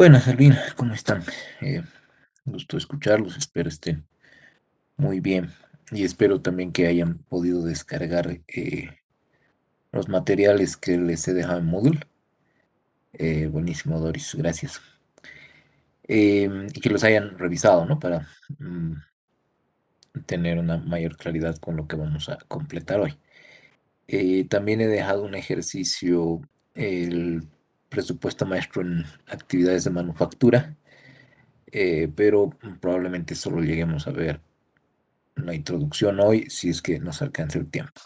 Buenas, Alvin, ¿cómo están? Eh, Gusto escucharlos, espero estén muy bien y espero también que hayan podido descargar los materiales que les he dejado en Moodle. Buenísimo, Doris, gracias. Y que los hayan revisado, ¿no? Para mm, tener una mayor claridad con lo que vamos a completar hoy. También he dejado un ejercicio, el presupuesto maestro en actividades de manufactura, pero probablemente solo lleguemos a ver la introducción hoy, si es que nos alcanza el tiempo.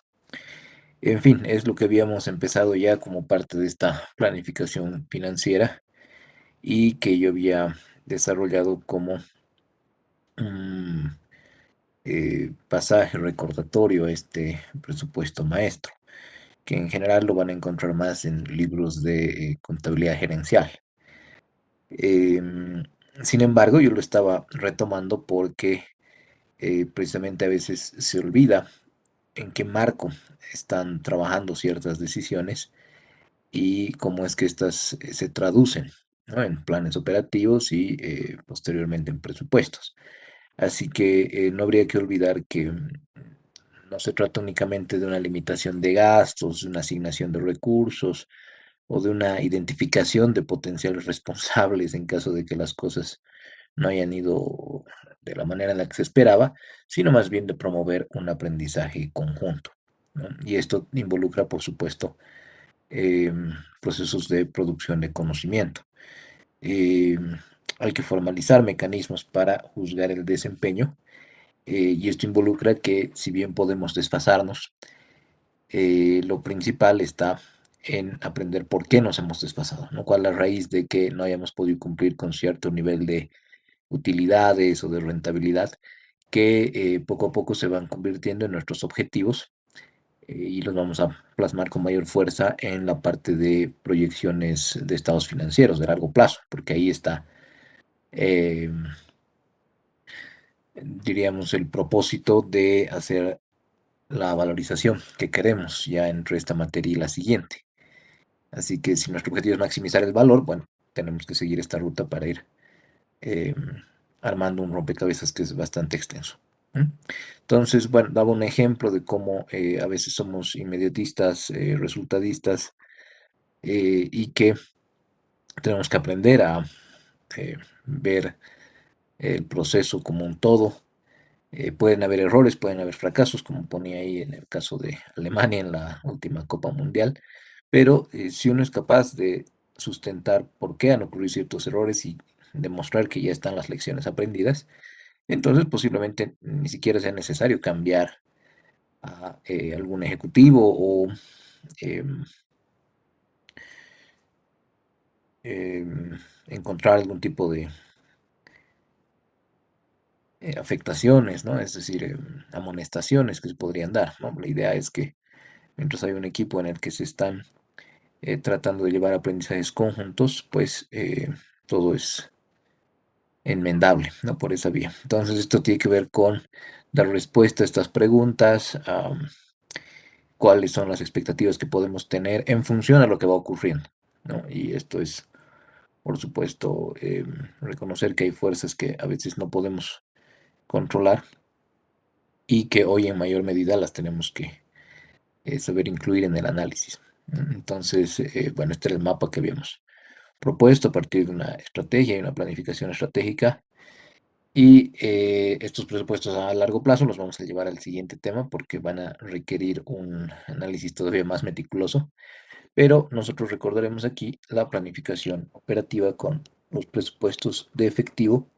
En fin, es lo que habíamos empezado ya como parte de esta planificación financiera y que yo había desarrollado como un pasaje recordatorio a este presupuesto maestro, que en general lo van a encontrar más en libros de contabilidad gerencial. Em, Sin embargo, yo lo estaba retomando porque precisamente a veces se olvida en qué marco están trabajando ciertas decisiones y cómo es que estas se traducen, ¿no? En planes operativos y posteriormente en presupuestos. Así que no habría que olvidar que no se trata únicamente de una limitación de gastos, de una asignación de recursos o de una identificación de potenciales responsables en caso de que las cosas no hayan ido de la manera en la que se esperaba, sino más bien de promover un aprendizaje conjunto, ¿no? Y esto involucra, por supuesto, procesos de producción de conocimiento. Em, Hay que formalizar mecanismos para juzgar el desempeño, y esto involucra que, si bien podemos desfasarnos, lo principal está en aprender por qué nos hemos desfasado, ¿no? ¿Cuál es la raíz de que no hayamos podido cumplir con cierto nivel de utilidades o de rentabilidad que poco a poco se van convirtiendo en nuestros objetivos, y los vamos a plasmar con mayor fuerza en la parte de proyecciones de estados financieros de largo plazo, porque ahí está, eh, diríamos, el propósito de hacer la valorización que queremos ya entre esta materia y la siguiente. Así que si nuestro objetivo es maximizar el valor, bueno, tenemos que seguir esta ruta para ir eh, armando un rompecabezas que es bastante extenso. ¿Mm? Entonces, bueno, daba un ejemplo de cómo a veces somos inmediatistas, resultadistas, y que tenemos que aprender a ver el proceso como un todo. Pueden haber errores, pueden haber fracasos, como ponía ahí en el caso de Alemania en la última Copa Mundial, pero si uno es capaz de sustentar por qué han ocurrido ciertos errores y demostrar que ya están las lecciones aprendidas, entonces posiblemente ni siquiera sea necesario cambiar a algún ejecutivo o em, encontrar algún tipo de afectaciones, ¿no? Es decir, amonestaciones que se podrían dar, ¿no? La idea es que mientras hay un equipo en el que se están tratando de llevar aprendizajes conjuntos, pues todo es enmendable, ¿no? Por esa vía. Entonces, esto tiene que ver con dar respuesta a estas preguntas, cuáles son las expectativas que podemos tener en función a lo que va ocurriendo, ¿no? Y esto es, por supuesto, reconocer que hay fuerzas que a veces no podemos controlar y que hoy en mayor medida las tenemos que saber incluir en el análisis. Entonces, bueno, este era el mapa que habíamos propuesto a partir de una estrategia y una planificación estratégica. Y estos presupuestos a largo plazo los vamos a llevar al siguiente tema porque van a requerir un análisis todavía más meticuloso, pero nosotros recordaremos aquí la planificación operativa con los presupuestos de efectivo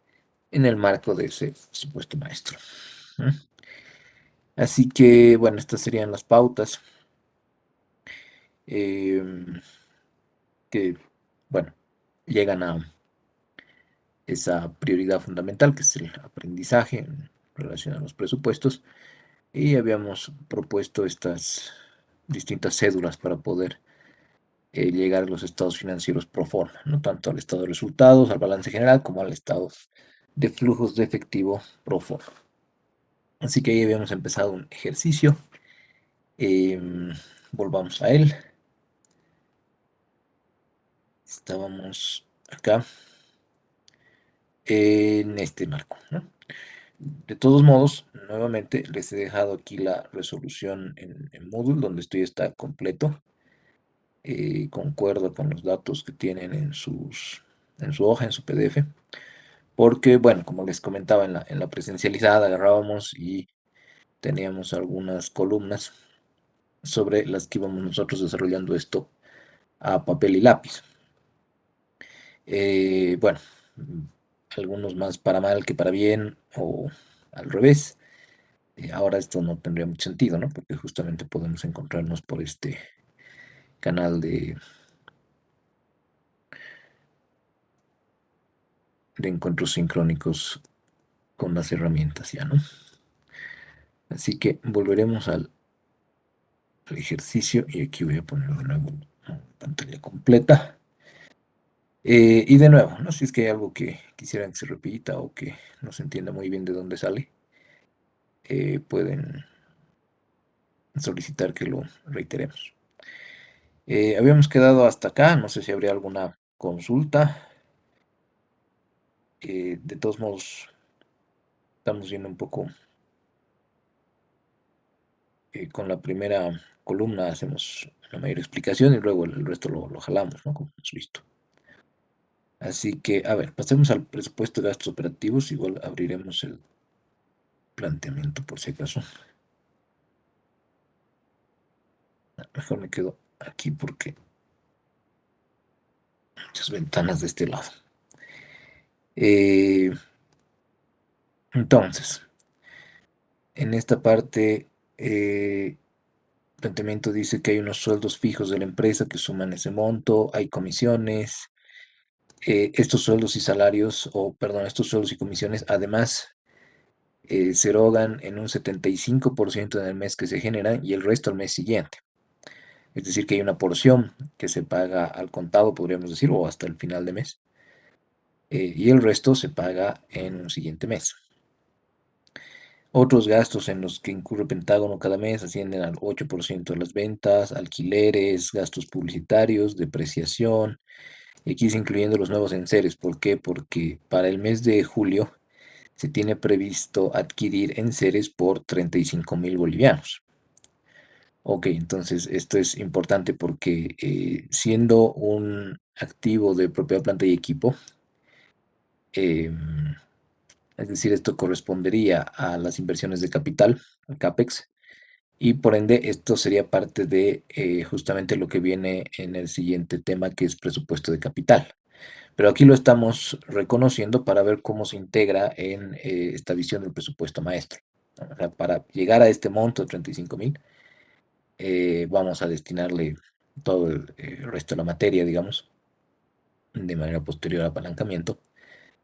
en el marco de ese presupuesto maestro. ¿Mm? Así que, bueno, estas serían las pautas em, que, bueno, llegan a esa prioridad fundamental que es el aprendizaje en relación a los presupuestos. Y habíamos propuesto estas distintas cédulas para poder llegar a los estados financieros pro forma, ¿no? Tanto al estado de resultados, al balance general, como al estado de flujos de efectivo pro forma. Así que ahí habíamos empezado un ejercicio. Em, Volvamos a él. Estábamos acá. en este marco, ¿no? De todos modos, nuevamente les he dejado aquí la resolución en Moodle, donde esto ya está completo. Concuerdo con los datos que tienen en su hoja, en su PDF, porque, bueno, como les comentaba en la presencialidad, agarrábamos y teníamos algunas columnas sobre las que íbamos nosotros desarrollando esto a papel y lápiz. Bueno, algunos más para mal que para bien o al revés. Ahora esto no tendría mucho sentido, ¿no? Porque justamente podemos encontrarnos por este canal de encuentros sincrónicos con las herramientas ya, ¿no? Así que volveremos al ejercicio y aquí voy a poner de nuevo pantalla completa. Y de nuevo, ¿no? Si es que hay algo que quisieran que se repita o que no se entienda muy bien de dónde sale, pueden solicitar que lo reiteremos. Habíamos quedado hasta acá, no sé si habría alguna consulta. De todos modos, estamos yendo un poco con la primera columna, hacemos una mayor explicación y luego el resto lo jalamos, ¿no? Como hemos visto. Así que, a ver, pasemos al presupuesto de gastos operativos. Igual abriremos el planteamiento por si acaso. Mejor me quedo aquí porque muchas ventanas de este lado. Eh, entonces, en esta parte, planteamiento dice que hay unos sueldos fijos de la empresa que suman ese monto, hay comisiones, estos sueldos y salarios, o perdón, estos sueldos y comisiones, además, se erogan en un 75% en el mes que se generan y el resto al mes siguiente. Es decir, que hay una porción que se paga al contado, podríamos decir, o hasta el final de mes, y el resto se paga en un siguiente mes. Otros gastos en los que incurre Pentágono cada mes ascienden al 8% de las ventas, alquileres, gastos publicitarios, depreciación, y aquí es incluyendo los nuevos enseres. ¿Por qué? Porque para el mes de julio se tiene previsto adquirir enseres por 35.000 bolivianos. Ok, entonces esto es importante porque siendo un activo de propiedad, planta y equipo, em, es decir, esto correspondería a las inversiones de capital, al CAPEX, y por ende esto sería parte de justamente lo que viene en el siguiente tema, que es presupuesto de capital. Pero aquí lo estamos reconociendo para ver cómo se integra en esta visión del presupuesto maestro, ¿no? O sea, para llegar a este monto de 35.000, vamos a destinarle todo el resto de la materia, digamos, de manera posterior al apalancamiento,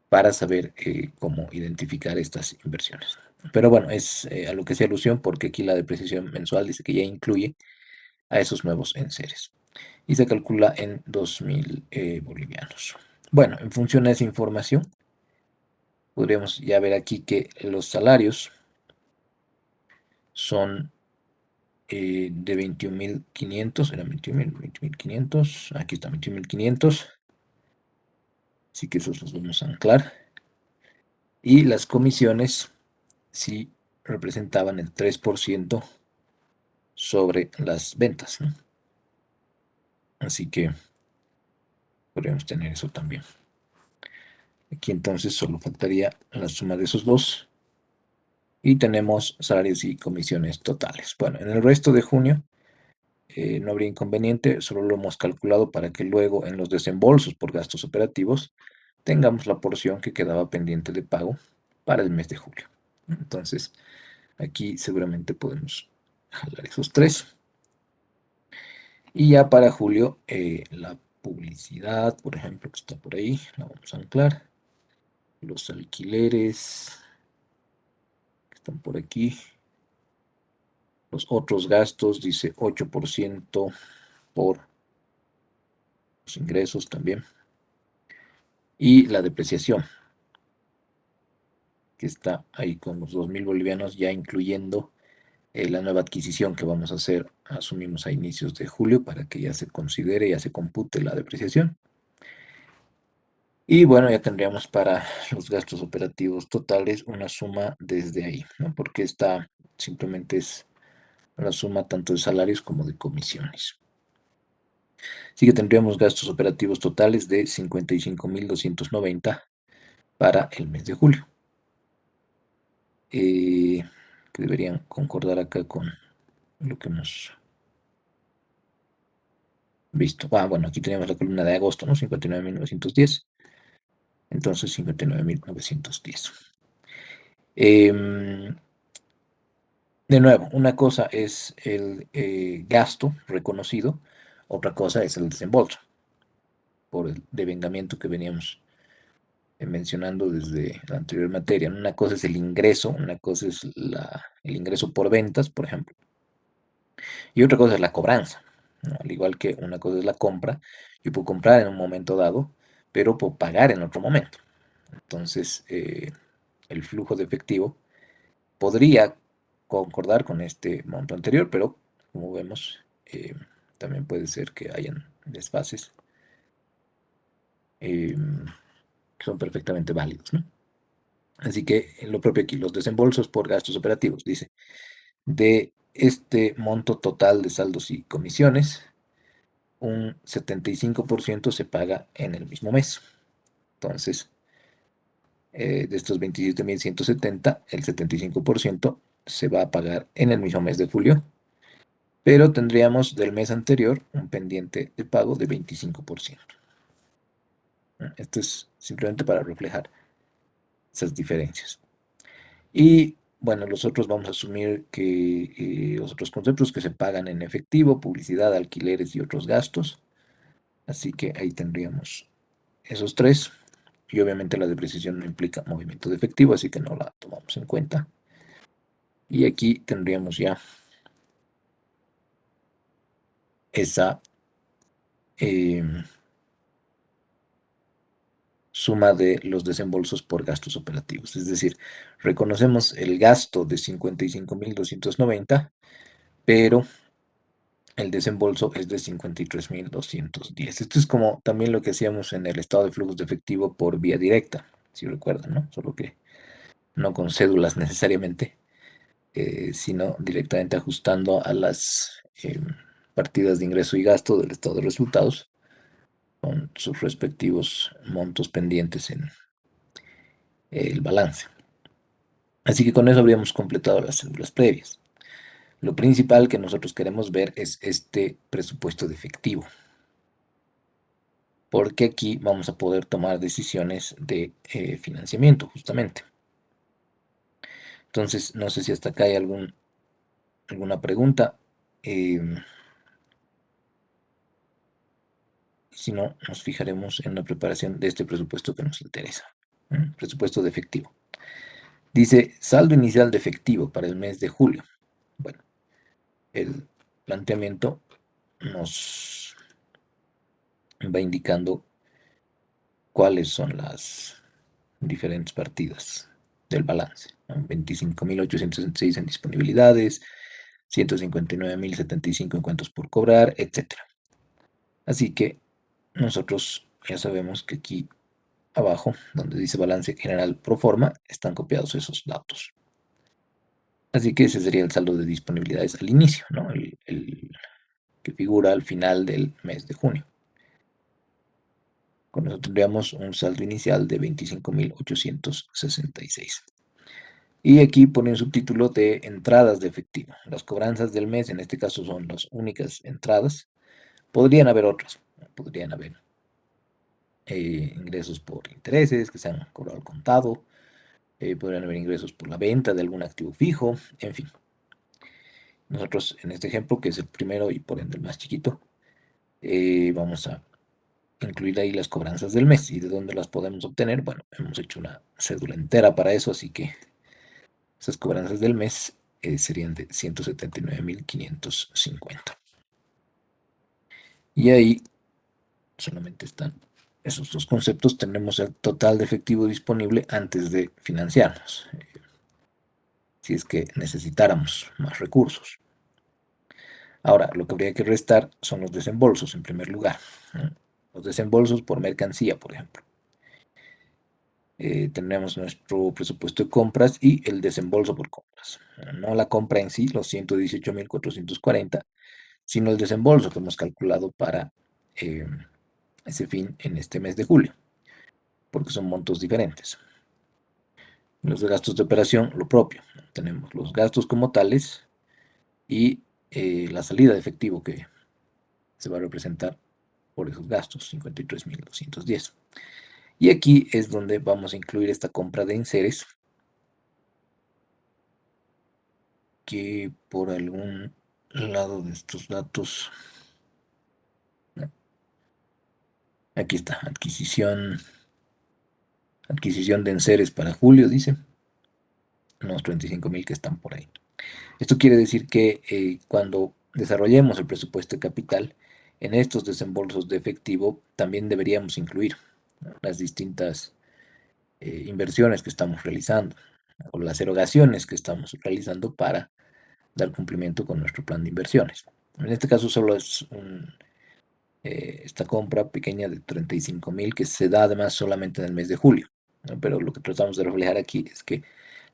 para saber cómo identificar estas inversiones. Pero bueno, es a lo que hace alusión porque aquí la depreciación mensual dice que ya incluye a esos nuevos enseres y se calcula en 2.000 bolivianos. Bueno, en función a esa información, podríamos ya ver aquí que los salarios son de 21.500, eran 21.500, aquí está 21.500, así que esos los vamos a anclar. Y las comisiones sí representaban el 3% sobre las ventas, ¿no? Así que podríamos tener eso también. Aquí entonces solo faltaría la suma de esos dos. Y tenemos salarios y comisiones totales. Bueno, en el resto de junio no habría inconveniente, solo lo hemos calculado para que luego en los desembolsos por gastos operativos tengamos la porción que quedaba pendiente de pago para el mes de julio. Entonces, aquí seguramente podemos jalar esos tres. Y ya para julio, la publicidad, por ejemplo, que está por ahí, la vamos a anclar. Los alquileres que están por aquí. Los otros gastos, dice 8% por los ingresos también. Y la depreciación, que está ahí con los 2.000 bolivianos, ya incluyendo la nueva adquisición que vamos a hacer, asumimos a inicios de julio, para que ya se considere, ya se compute la depreciación. Y bueno, ya tendríamos para los gastos operativos totales una suma desde ahí, ¿no? Porque esta simplemente es la suma tanto de salarios como de comisiones. Así que tendríamos gastos operativos totales de 55.290 para el mes de julio, eh, que deberían concordar acá con lo que hemos visto. Ah, bueno, aquí tenemos la columna de agosto, ¿no? 59.910. Entonces, 59.910. Em, de nuevo, una cosa es el gasto reconocido, otra cosa es el desembolso, por el devengamiento que veníamos mencionando desde la anterior materia. Una cosa es el ingreso, una cosa es el ingreso por ventas, por ejemplo, y otra cosa es la cobranza, ¿no? Al igual que una cosa es la compra, yo puedo comprar en un momento dado, pero puedo pagar en otro momento. Entonces, el flujo de efectivo podría concordar con este monto anterior, pero como vemos, también puede ser que hayan desfases eh, que son perfectamente válidos, ¿no? Así que lo propio aquí, los desembolsos por gastos operativos, dice, de este monto total de saldos y comisiones, un 75% se paga en el mismo mes. Entonces, de estos 27.170, el 75% se va a pagar en el mismo mes de julio, pero tendríamos del mes anterior un pendiente de pago de 25%. Esto es simplemente para reflejar esas diferencias. Y bueno, los otros vamos a asumir que los otros conceptos que se pagan en efectivo, publicidad, alquileres y otros gastos. Así que ahí tendríamos esos tres. Y obviamente la depreciación no implica movimiento de efectivo, así que no la tomamos en cuenta. Y aquí tendríamos ya esa em, suma de los desembolsos por gastos operativos. Es decir, reconocemos el gasto de 55.290, pero el desembolso es de 53.210. Esto es como también lo que hacíamos en el estado de flujos de efectivo por vía directa, si recuerdan, ¿no? Solo que no con cédulas necesariamente, sino directamente ajustando a las partidas de ingreso y gasto del estado de resultados con sus respectivos montos pendientes en el balance. Así que con eso habríamos completado las células previas. Lo principal que nosotros queremos ver es este presupuesto de efectivo, porque aquí vamos a poder tomar decisiones de financiamiento, justamente. Entonces, no sé si hasta acá hay alguna pregunta. em, si no, nos fijaremos en la preparación de este presupuesto que nos interesa. Presupuesto de efectivo. Dice saldo inicial de efectivo para el mes de julio. Bueno, el planteamiento nos va indicando cuáles son las diferentes partidas del balance, ¿no? 25.866 en disponibilidades, 159.075 en cuentos por cobrar, etcétera. Así que nosotros ya sabemos que aquí abajo, donde dice balance general pro forma, están copiados esos datos. Así que ese sería el saldo de disponibilidades al inicio, ¿no? El que figura al final del mes de junio. Con eso tendríamos un saldo inicial de 25.866. Y aquí pone un subtítulo de entradas de efectivo. Las cobranzas del mes, en este caso, son las únicas entradas. Podrían haber otras. Podrían haber ingresos por intereses que se han cobrado al contado. Podrían haber ingresos por la venta de algún activo fijo. En fin. Nosotros, en este ejemplo, que es el primero y por ende el más chiquito, vamos a incluir ahí las cobranzas del mes. ¿Y de dónde las podemos obtener? Bueno, hemos hecho una cédula entera para eso, así que esas cobranzas del mes serían de 179.550. Y ahí solamente están esos dos conceptos. Tenemos el total de efectivo disponible antes de financiarnos, si es que necesitáramos más recursos. Ahora, lo que habría que restar son los desembolsos en primer lugar, ¿no? Los desembolsos por mercancía, por ejemplo. Tendremos nuestro presupuesto de compras y el desembolso por compras. No la compra en sí, los 118.440, sino el desembolso que hemos calculado para eh, ese fin en este mes de julio, porque son montos diferentes. Los gastos de operación, lo propio. Tenemos los gastos como tales y la salida de efectivo que se va a representar por esos gastos, 53.210. Y aquí es donde vamos a incluir esta compra de enseres que por algún lado de estos datos, aquí está, adquisición de enseres para julio, dice, unos 35.000 que están por ahí. Esto quiere decir que cuando desarrollemos el presupuesto de capital, en estos desembolsos de efectivo también deberíamos incluir, ¿no?, las distintas inversiones que estamos realizando o las erogaciones que estamos realizando para dar cumplimiento con nuestro plan de inversiones. En este caso solo es esta compra pequeña de 35.000 que se da además solamente en el mes de julio, ¿no? Pero lo que tratamos de reflejar aquí es que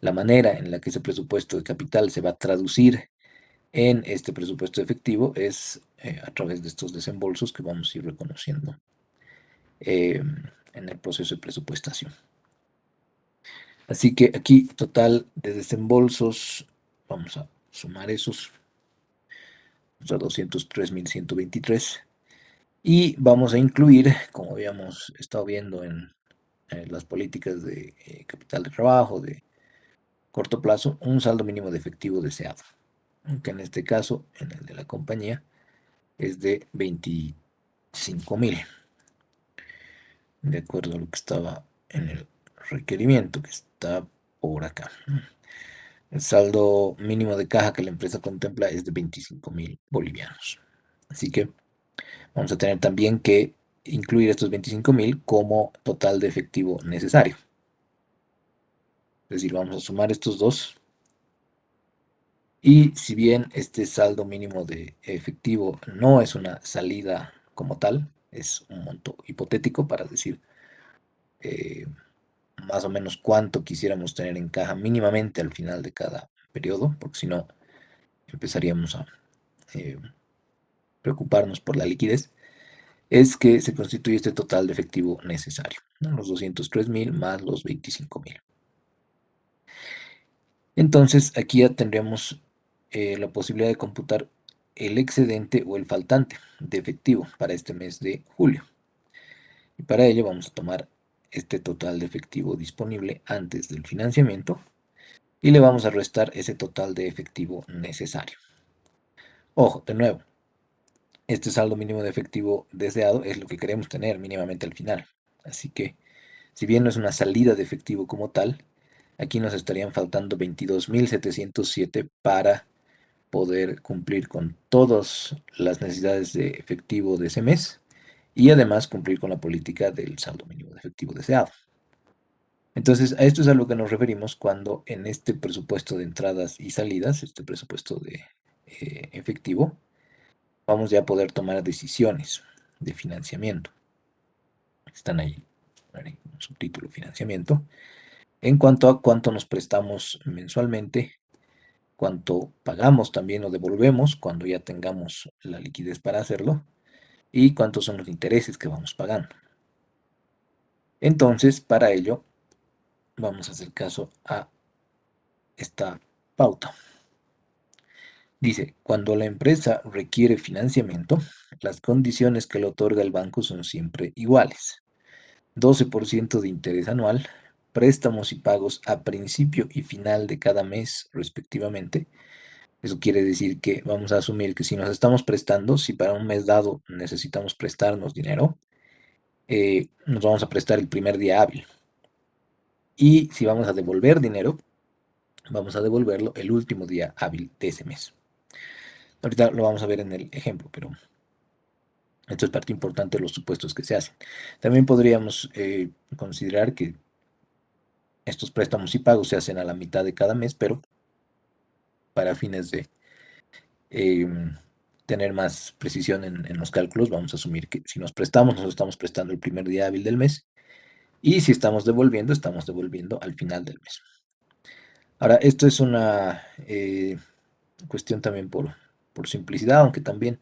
la manera en la que ese presupuesto de capital se va a traducir en este presupuesto efectivo es a través de estos desembolsos que vamos a ir reconociendo eh, en el proceso de presupuestación. Así que aquí total de desembolsos, vamos a sumar esos, o sea, 203.123. Y vamos a incluir, como habíamos estado viendo en las políticas de capital de trabajo de corto plazo, un saldo mínimo de efectivo deseado, que en este caso, en el de la compañía, es de 25.000, de acuerdo a lo que estaba en el requerimiento, que está por acá. El saldo mínimo de caja que la empresa contempla es de 25.000 bolivianos. Así que vamos a tener también que incluir estos 25.000 como total de efectivo necesario. Es decir, vamos a sumar estos dos. Y si bien este saldo mínimo de efectivo no es una salida como tal, es un monto hipotético para decir eh, más o menos cuánto quisiéramos tener en caja mínimamente al final de cada periodo, porque si no empezaríamos a eh, preocuparnos por la liquidez, es que se constituye este total de efectivo necesario, ¿no? Los 203.000 más los 25.000. Entonces, aquí ya tendríamos la posibilidad de computar el excedente o el faltante de efectivo para este mes de julio. Y para ello vamos a tomar este total de efectivo disponible antes del financiamiento y le vamos a restar ese total de efectivo necesario. Ojo, de nuevo, este saldo mínimo de efectivo deseado es lo que queremos tener mínimamente al final. Así que, si bien no es una salida de efectivo como tal, aquí nos estarían faltando 22.707 para poder cumplir con todas las necesidades de efectivo de ese mes y además cumplir con la política del saldo mínimo de efectivo deseado. Entonces, a esto es a lo que nos referimos cuando en este presupuesto de entradas y salidas, este presupuesto de efectivo, vamos ya a poder tomar decisiones de financiamiento. Están ahí, ¿vale?, un subtítulo financiamiento. En cuanto a cuánto nos prestamos mensualmente, cuánto pagamos también o devolvemos cuando ya tengamos la liquidez para hacerlo y cuántos son los intereses que vamos pagando. Entonces, para ello, vamos a hacer caso a esta pauta. Dice, cuando la empresa requiere financiamiento, las condiciones que le otorga el banco son siempre iguales. 12% de interés anual, préstamos y pagos a principio y final de cada mes, respectivamente. Eso quiere decir que vamos a asumir que si nos estamos prestando, si para un mes dado necesitamos prestarnos dinero, nos vamos a prestar el primer día hábil. Y si vamos a devolver dinero, vamos a devolverlo el último día hábil de ese mes. Ahorita lo vamos a ver en el ejemplo, pero esto es parte importante de los supuestos que se hacen. También podríamos considerar que estos préstamos y pagos se hacen a la mitad de cada mes, pero para fines de tener más precisión en los cálculos, vamos a asumir que si nos prestamos, nos estamos prestando el primer día hábil del mes Y si estamos devolviendo al final del mes. Ahora, esto es una cuestión también por simplicidad, aunque también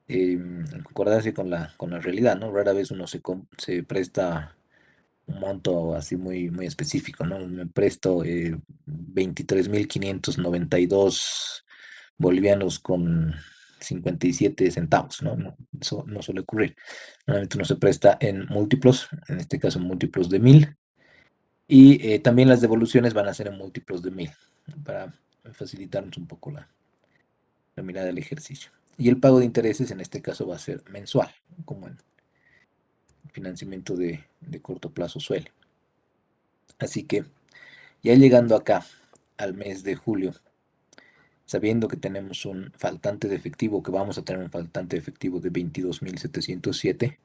en concordancia con la realidad, ¿no? Rara vez uno se presta un monto así muy específico, ¿no? Me presto 23.592 bolivianos con 57 centavos, ¿no? Eso no suele ocurrir. Normalmente uno se presta en múltiplos, en este caso múltiplos de 1000, y también las devoluciones van a ser en múltiplos de 1000, ¿no? Para facilitarnos un poco la mirada del ejercicio. Y el pago de intereses en este caso va a ser mensual, ¿no? Como en financiamiento de corto plazo suele. Así que ya llegando acá al mes de julio, sabiendo que tenemos un faltante de efectivo, que vamos a tener un faltante de efectivo de 22.707,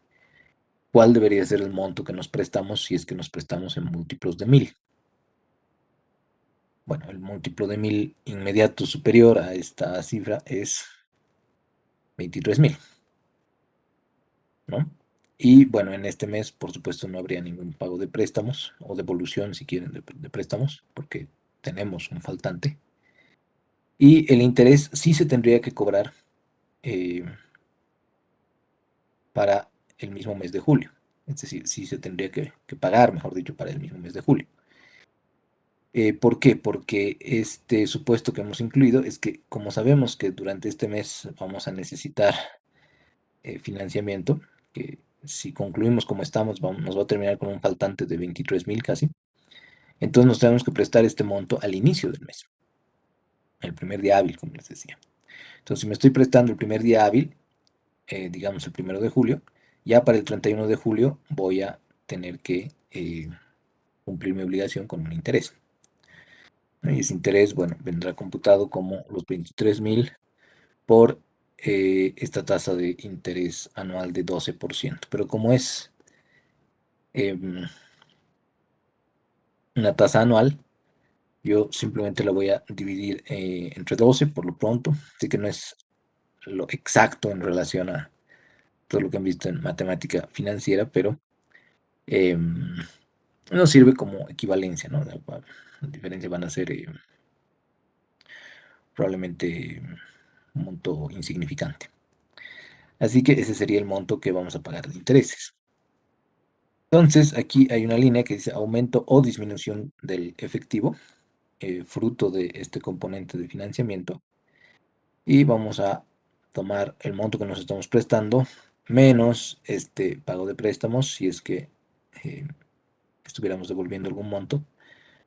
¿cuál debería ser el monto que nos prestamos si es que nos prestamos en múltiplos de 1000? Bueno, el múltiplo de 1000 inmediato superior a esta cifra es 23.000, ¿no? Y bueno, en este mes, por supuesto, no habría ningún pago de préstamos o devolución, si quieren, de préstamos, porque tenemos un faltante. Y el interés sí se tendría que cobrar eh, para el mismo mes de julio. Es decir, sí se tendría que pagar, mejor dicho, para el mismo mes de julio. ¿Por qué? Porque este supuesto que hemos incluido es que, como sabemos que durante este mes vamos a necesitar financiamiento, que si concluimos como estamos, nos va a terminar con un faltante de 23.000 casi, entonces nos tenemos que prestar este monto al inicio del mes, el primer día hábil, como les decía. Entonces, si me estoy prestando el primer día hábil, digamos el 1 de julio, ya para el 31 de julio voy a tener que cumplir mi obligación con un interés, ¿no? Y ese interés, bueno, vendrá computado como los 23.000 por esta tasa de interés anual de 12%. Pero como es em, una tasa anual, yo simplemente la voy a dividir entre 12 por lo pronto, así que no es lo exacto en relación a todo lo que han visto en matemática financiera, pero em, nos sirve como equivalencia, ¿no? La diferencia van a ser probablemente un monto insignificante. Así que ese sería el monto que vamos a pagar de intereses. Entonces, aquí hay una línea que dice aumento o disminución del efectivo, fruto de este componente de financiamiento. Y vamos a tomar el monto que nos estamos prestando menos este pago de préstamos, si es que eh, estuviéramos devolviendo algún monto.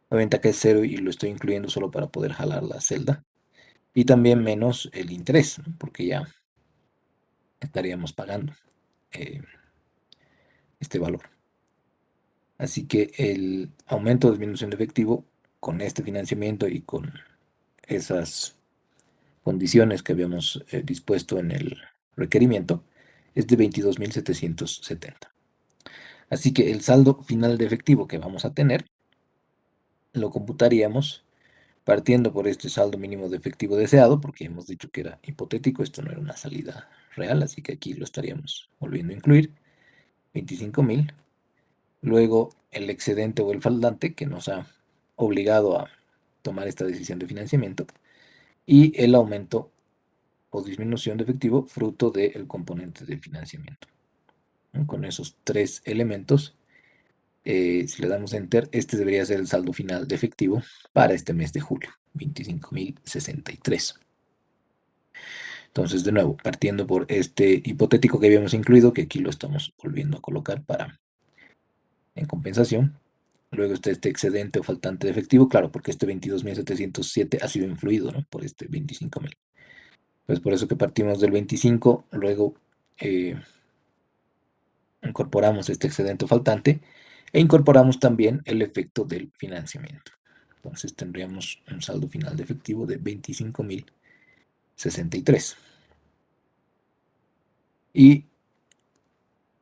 Obviamente acá es cero y lo estoy incluyendo solo para poder jalar la celda. Y también menos el interés, ¿no? Porque ya estaríamos pagando eh, este valor. Así que el aumento o disminución de efectivo con este financiamiento y con esas condiciones que habíamos dispuesto en el requerimiento es de 22.770. Así que el saldo final de efectivo que vamos a tener lo computaríamos partiendo por este saldo mínimo de efectivo deseado, porque hemos dicho que era hipotético, esto no era una salida real, así que aquí lo estaríamos volviendo a incluir, 25.000. Luego el excedente o el faltante que nos ha obligado a tomar esta decisión de financiamiento y el aumento o disminución de efectivo fruto del componente de financiamiento, ¿no? Con esos tres elementos, si le damos enter, este debería ser el saldo final de efectivo para este mes de julio, 25.063. Entonces, de nuevo, partiendo por este hipotético que habíamos incluido, que aquí lo estamos volviendo a colocar para en compensación. Luego está este excedente o faltante de efectivo, claro, porque este 22.707 ha sido influido, ¿no? Por este 25.000. Pues por eso que partimos del 25, luego eh, incorporamos este excedente o faltante e incorporamos también el efecto del financiamiento. Entonces tendríamos un saldo final de efectivo de 25.063. Y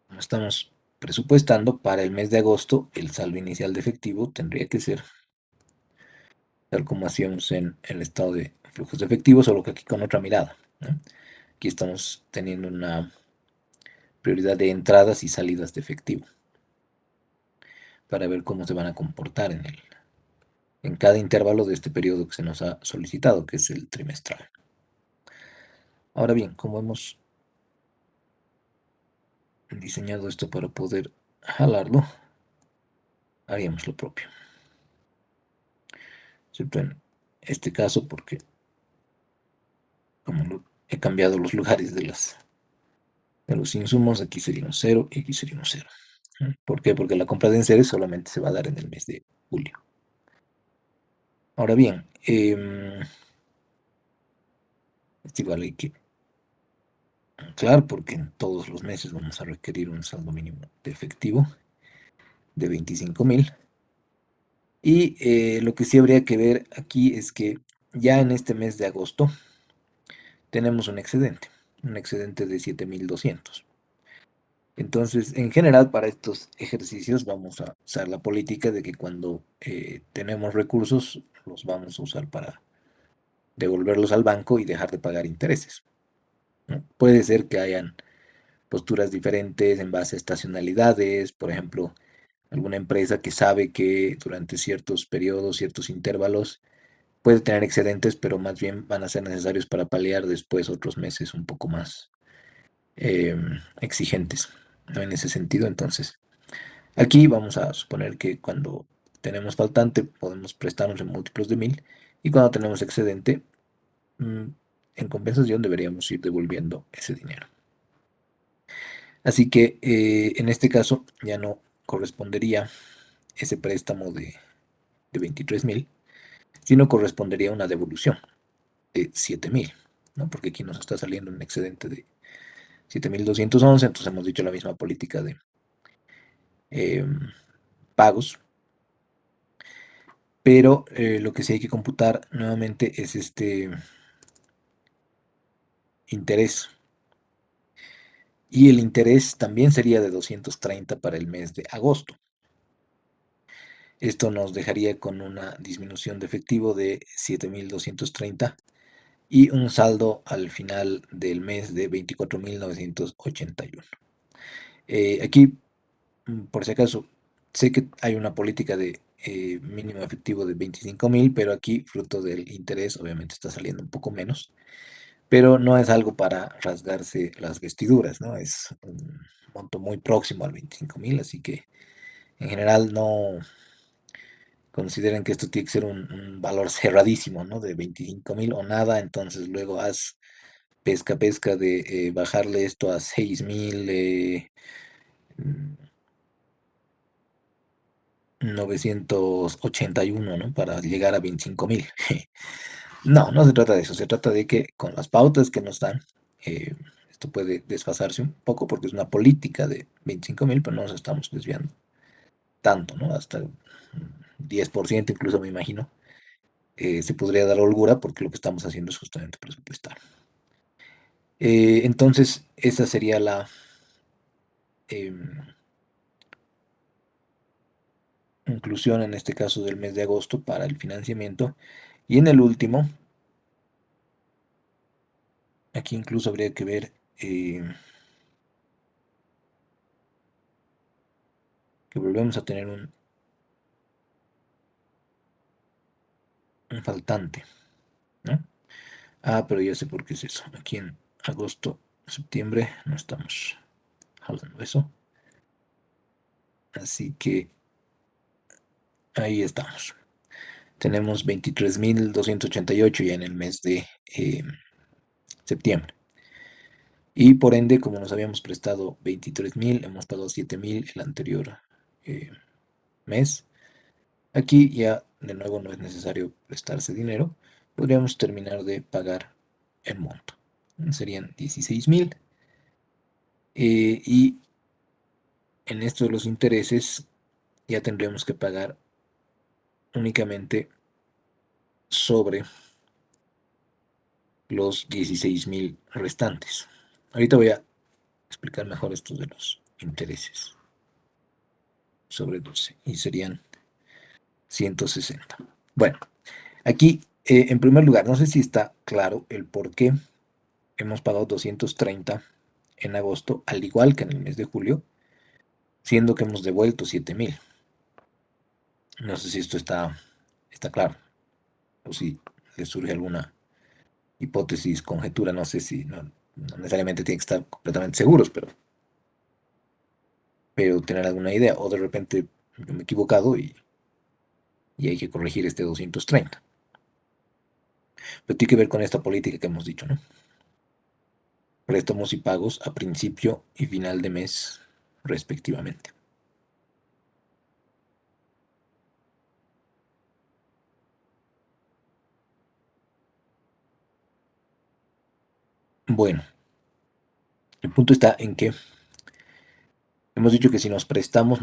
como estamos presupuestando para el mes de agosto, el saldo inicial de efectivo tendría que ser tal como hacíamos en el estado de flujos de efectivo, solo que aquí con otra mirada, ¿no? Aquí estamos teniendo una prioridad de entradas y salidas de efectivo. para ver cómo se van a comportar en cada intervalo de este periodo que se nos ha solicitado, que es el trimestral. Ahora bien, como hemos diseñado esto para poder jalarlo, haríamos lo propio, excepto en este caso porque como he cambiado los lugares de los insumos, aquí sería un cero y aquí sería un cero. ¿Por qué? Porque la compra de enseres solamente se va a dar en el mes de julio. Ahora bien, esto igual hay que claro, porque en todos los meses vamos a requerir un saldo mínimo de efectivo de 25.000. Y lo que sí habría que ver aquí es que ya en este mes de agosto tenemos un excedente de 7.200. Entonces, en general, para estos ejercicios vamos a usar la política de que cuando tenemos recursos, los vamos a usar para devolverlos al banco y dejar de pagar intereses, ¿no? Puede ser que hayan posturas diferentes en base a estacionalidades, por ejemplo, alguna empresa que sabe que durante ciertos periodos, ciertos intervalos, puede tener excedentes, pero más bien van a ser necesarios para paliar después otros meses un poco más exigentes, ¿no? En ese sentido, entonces, aquí vamos a suponer que cuando tenemos faltante podemos prestarnos en múltiplos de 1.000 y cuando tenemos excedente, mm, en compensación deberíamos ir devolviendo ese dinero. Así que en este caso ya no correspondería ese préstamo de 23.000, sino correspondería una devolución de 7.000, ¿no? Porque aquí nos está saliendo un excedente de 7.211, entonces hemos dicho la misma política de pagos, pero lo que sí hay que computar nuevamente es este interés. Y el interés también sería de 230 para el mes de agosto. Esto nos dejaría con una disminución de efectivo de 7.230 y un saldo al final del mes de 24.981. Aquí, por si acaso, sé que hay una política de mínimo efectivo de 25.000, pero aquí, fruto del interés, obviamente está saliendo un poco menos, pero no es algo para rasgarse las vestiduras, ¿no? Es un monto muy próximo al 25.000, así que en general no consideren que esto tiene que ser un valor cerradísimo, ¿no? De 25.000 o nada, entonces luego haz pesca de bajarle esto a 6.000, 981, ¿no? Para llegar a 25.000. No, no se trata de eso, se trata de que con las pautas que nos dan, eh, esto puede desfasarse un poco porque es una política de 25.000, pero no nos estamos desviando tanto, ¿no? Hasta el 10% incluso me imagino, se podría dar holgura porque lo que estamos haciendo es justamente presupuestar. Entonces, esa sería la em, inclusión en este caso del mes de agosto para el financiamiento. Y en el último, aquí incluso habría que ver que volvemos a tener un faltante, ¿no? Ah, pero ya sé por qué es eso. Aquí en agosto, septiembre no estamos hablando de eso. Así que ahí estamos. Tenemos 23.288 ya en el mes de septiembre. Y por ende, como nos habíamos prestado 23.000, hemos pagado 7.000 el anterior eh, mes. Aquí ya de nuevo no es necesario prestarse dinero. Podríamos terminar de pagar el monto. Serían 16.000. Y en esto de los intereses ya tendríamos que pagar únicamente sobre los 16.000 restantes. Ahorita voy a explicar mejor esto de los intereses sobre 12 y serían 160. Bueno, aquí en primer lugar, no sé si está claro el por qué hemos pagado 230 en agosto, al igual que en el mes de julio, siendo que hemos devuelto 7.000. No sé si esto está claro o si le surge alguna hipótesis, conjetura, no sé si no necesariamente tiene que estar completamente seguros, pero tener alguna idea, o de repente yo me he equivocado y hay que corregir este 230. Pero tiene que ver con esta política que hemos dicho, ¿no? Préstamos y pagos a principio y final de mes, respectivamente. Bueno, el punto está en que hemos dicho que si nos prestamos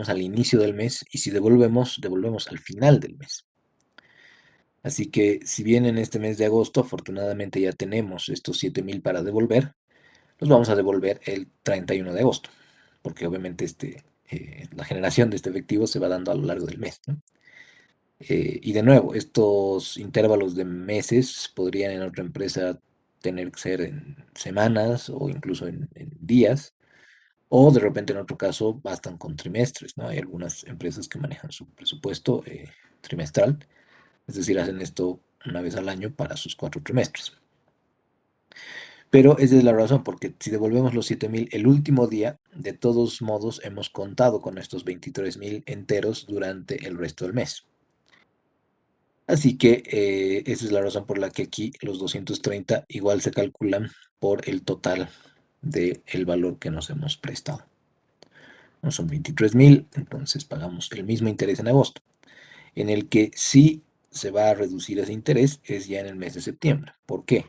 al inicio del mes y si devolvemos, devolvemos al final del mes. Así que si bien en este mes de agosto afortunadamente ya tenemos estos 7.000 para devolver, los vamos a devolver el 31 de agosto, porque obviamente la generación de este efectivo se va dando a lo largo del mes, ¿no? Y de nuevo, estos intervalos de meses podrían en otra empresa tener que ser en semanas o incluso en días, o de repente en otro caso bastan con trimestres, ¿no? Hay algunas empresas que manejan su presupuesto trimestral, es decir, hacen esto una vez al año para sus 4 trimestres. Pero esa es la razón, porque si devolvemos los 7.000 el último día, de todos modos hemos contado con estos 23.000 enteros durante el resto del mes. Así que esa es la razón por la que aquí los 230 igual se calculan por el total del valor que nos hemos prestado. No son 23.000, entonces pagamos el mismo interés en agosto. En el que sí se va a reducir ese interés es ya en el mes de septiembre. ¿Por qué?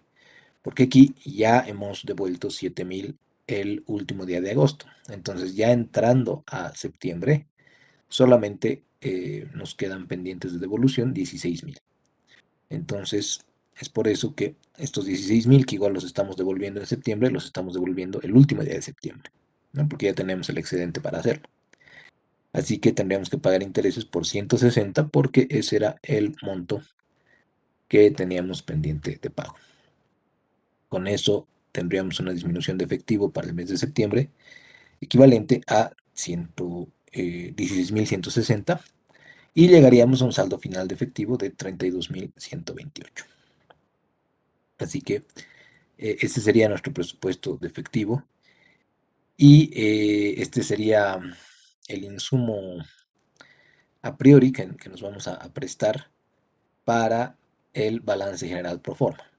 Porque aquí ya hemos devuelto 7.000 el último día de agosto. Entonces ya entrando a septiembre, solamente nos quedan pendientes de devolución 16.000. Entonces es por eso que estos 16.000, que igual los estamos devolviendo en septiembre, los estamos devolviendo el último día de septiembre, ¿no? Porque ya tenemos el excedente para hacerlo. Así que tendríamos que pagar intereses por 160 porque ese era el monto que teníamos pendiente de pago. Con eso tendríamos una disminución de efectivo para el mes de septiembre equivalente a 16.160 y llegaríamos a un saldo final de efectivo de 32.128. Así que este sería nuestro presupuesto de efectivo y este sería el insumo a priori que nos vamos a prestar para el balance general pro forma.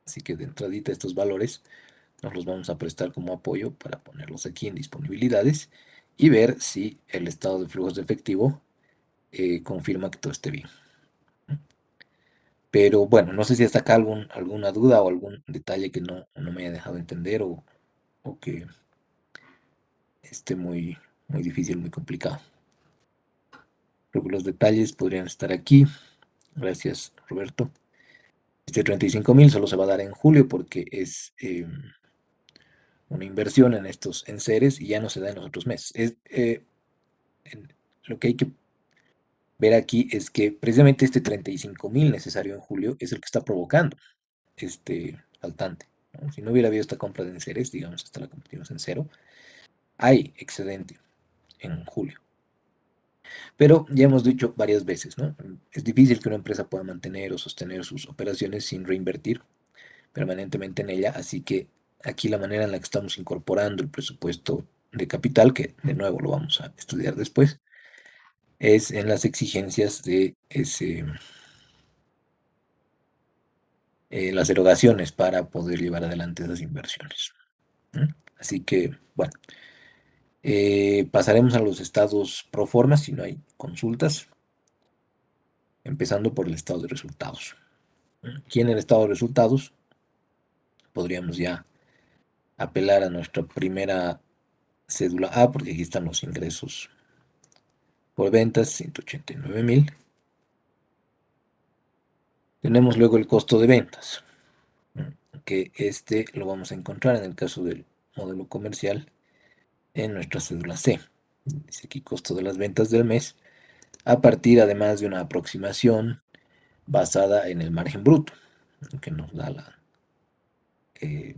Así que de entradita estos valores nos los vamos a prestar como apoyo para ponerlos aquí en disponibilidades y ver si el estado de flujos de efectivo confirma que todo esté bien. Pero bueno, no sé si hasta acá alguna duda o algún detalle que no me haya dejado entender o que esté muy difícil, muy complicado. Creo que los detalles podrían estar aquí. Gracias, Roberto. Este 35.000 solo se va a dar en julio porque es una inversión en estos enseres y ya no se da en los otros meses. Lo que hay que ver aquí es que precisamente este 35.000 necesario en julio es el que está provocando este faltante, ¿no? Si no hubiera habido esta compra de enseres, digamos, hasta la convertimos en cero, hay excedente en julio. Pero ya hemos dicho varias veces, ¿no? Es difícil que una empresa pueda mantener o sostener sus operaciones sin reinvertir permanentemente en ella, así que aquí la manera en la que estamos incorporando el presupuesto de capital, que de nuevo lo vamos a estudiar después, es en las exigencias de las erogaciones para poder llevar adelante esas inversiones. ¿Mm? Así que, bueno, pasaremos a los estados pro forma si no hay consultas, empezando por el estado de resultados. Aquí en el estado de resultados podríamos ya apelar a nuestra primera cédula A, porque aquí están los ingresos por ventas, 189.000. Tenemos luego el costo de ventas, que este lo vamos a encontrar en el caso del modelo comercial en nuestra cédula C. Dice aquí costo de las ventas del mes, a partir además de una aproximación basada en el margen bruto, que nos da eh,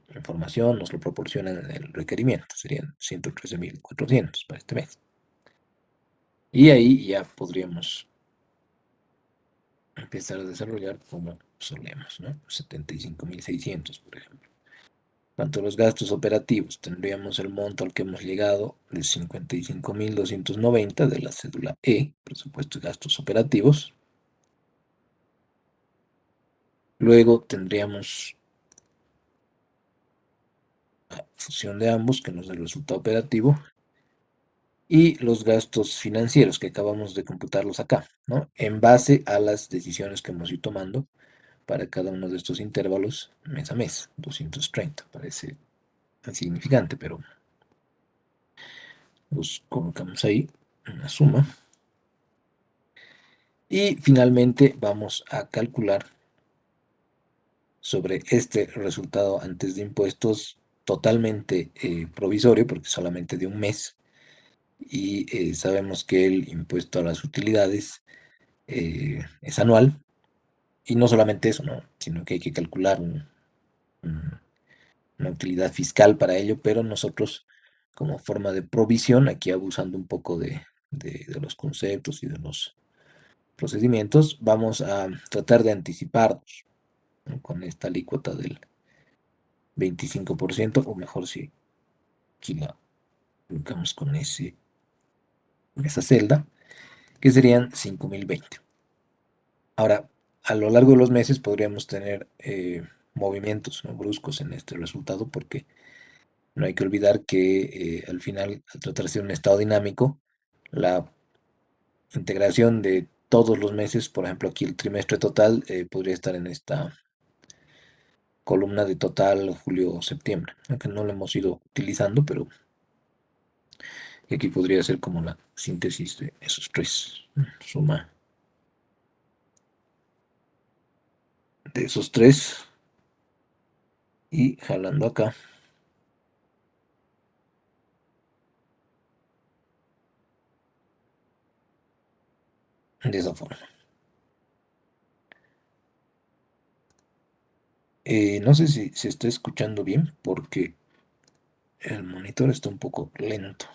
la información, nos lo proporciona en el requerimiento, serían 113.400 para este mes. Y ahí ya podríamos empezar a desarrollar como solemos, ¿no? 75.600, por ejemplo. Cuanto a los gastos operativos, tendríamos el monto al que hemos llegado de 55.290 de la cédula E, presupuesto de gastos operativos. Luego tendríamos la fusión de ambos, que nos da el resultado operativo, y los gastos financieros, que acabamos de computarlos acá, ¿no? En base a las decisiones que hemos ido tomando para cada uno de estos intervalos mes a mes. 230, parece insignificante, pero los colocamos ahí en la suma. Y finalmente vamos a calcular sobre este resultado antes de impuestos totalmente provisorio, porque solamente de un mes, y sabemos que el impuesto a las utilidades es anual, y no solamente eso, ¿no? Sino que hay que calcular una utilidad fiscal para ello, pero nosotros como forma de provisión, aquí abusando un poco de los conceptos y de los procedimientos, vamos a tratar de anticiparnos, ¿no? Con esta alícuota del 25%, o mejor si aquí la colocamos con esa celda, que serían 5.020. Ahora, a lo largo de los meses podríamos tener movimientos, ¿no?, bruscos en este resultado, porque no hay que olvidar que al final, al tratarse de un estado dinámico, la integración de todos los meses, por ejemplo, aquí el trimestre total podría estar en esta columna de total julio-septiembre, aunque no lo hemos ido utilizando, pero aquí podría ser como la síntesis de esos tres, suma de esos tres y jalando acá de esa forma. No sé si se está escuchando bien porque el monitor está un poco lento.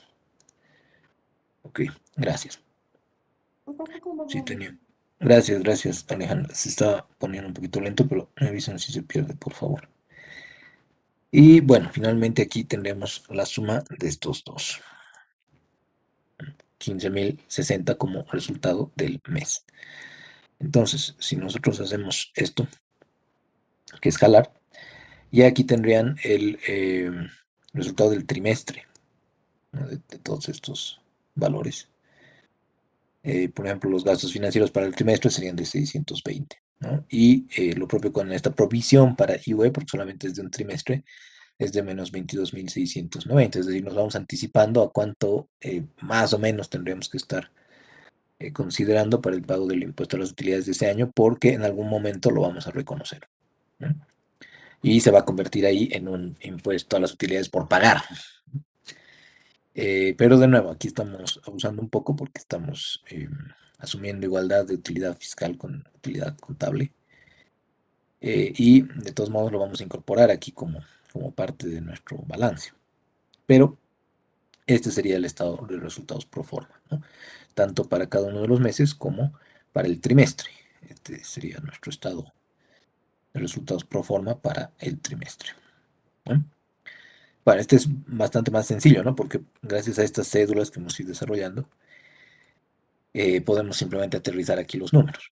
Ok, gracias. Sí, tenía. Gracias, gracias, Alejandra. Se está poniendo un poquito lento, pero me avisan si se pierde, por favor. Y bueno, finalmente aquí tendremos la suma de estos dos. 15.060 como resultado del mes. Entonces, si nosotros hacemos esto, que es jalar, ya aquí tendrían el resultado del trimestre, ¿no?, de todos estos valores. Por ejemplo, los gastos financieros para el trimestre serían de 620, ¿no? Y lo propio con esta provisión para IVE, porque solamente es de un trimestre, es de menos 22.690. Es decir, nos vamos anticipando a cuánto más o menos tendríamos que estar considerando para el pago del impuesto a las utilidades de ese año, porque en algún momento lo vamos a reconocer, ¿no? Y se va a convertir ahí en un impuesto a las utilidades por pagar. Pero de nuevo, aquí estamos abusando un poco porque estamos asumiendo igualdad de utilidad fiscal con utilidad contable. Y de todos modos lo vamos a incorporar aquí como parte de nuestro balance. Pero este sería el estado de resultados pro forma, ¿no? Tanto para cada uno de los meses como para el trimestre. Este sería nuestro estado de resultados pro forma para el trimestre, ¿no? Bueno, este es bastante más sencillo, ¿no? Porque gracias a estas cédulas que hemos ido desarrollando, podemos simplemente aterrizar aquí los números.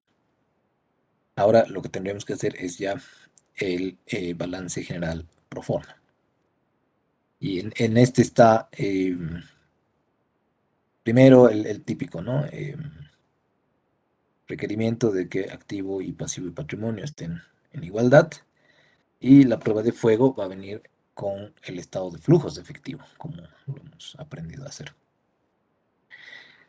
Ahora lo que tendríamos que hacer es ya el balance general pro forma. Y en este está primero el típico, ¿no? Requerimiento de que activo y pasivo y patrimonio estén en igualdad. Y la prueba de fuego va a venir con el estado de flujos de efectivo, como lo hemos aprendido a hacer.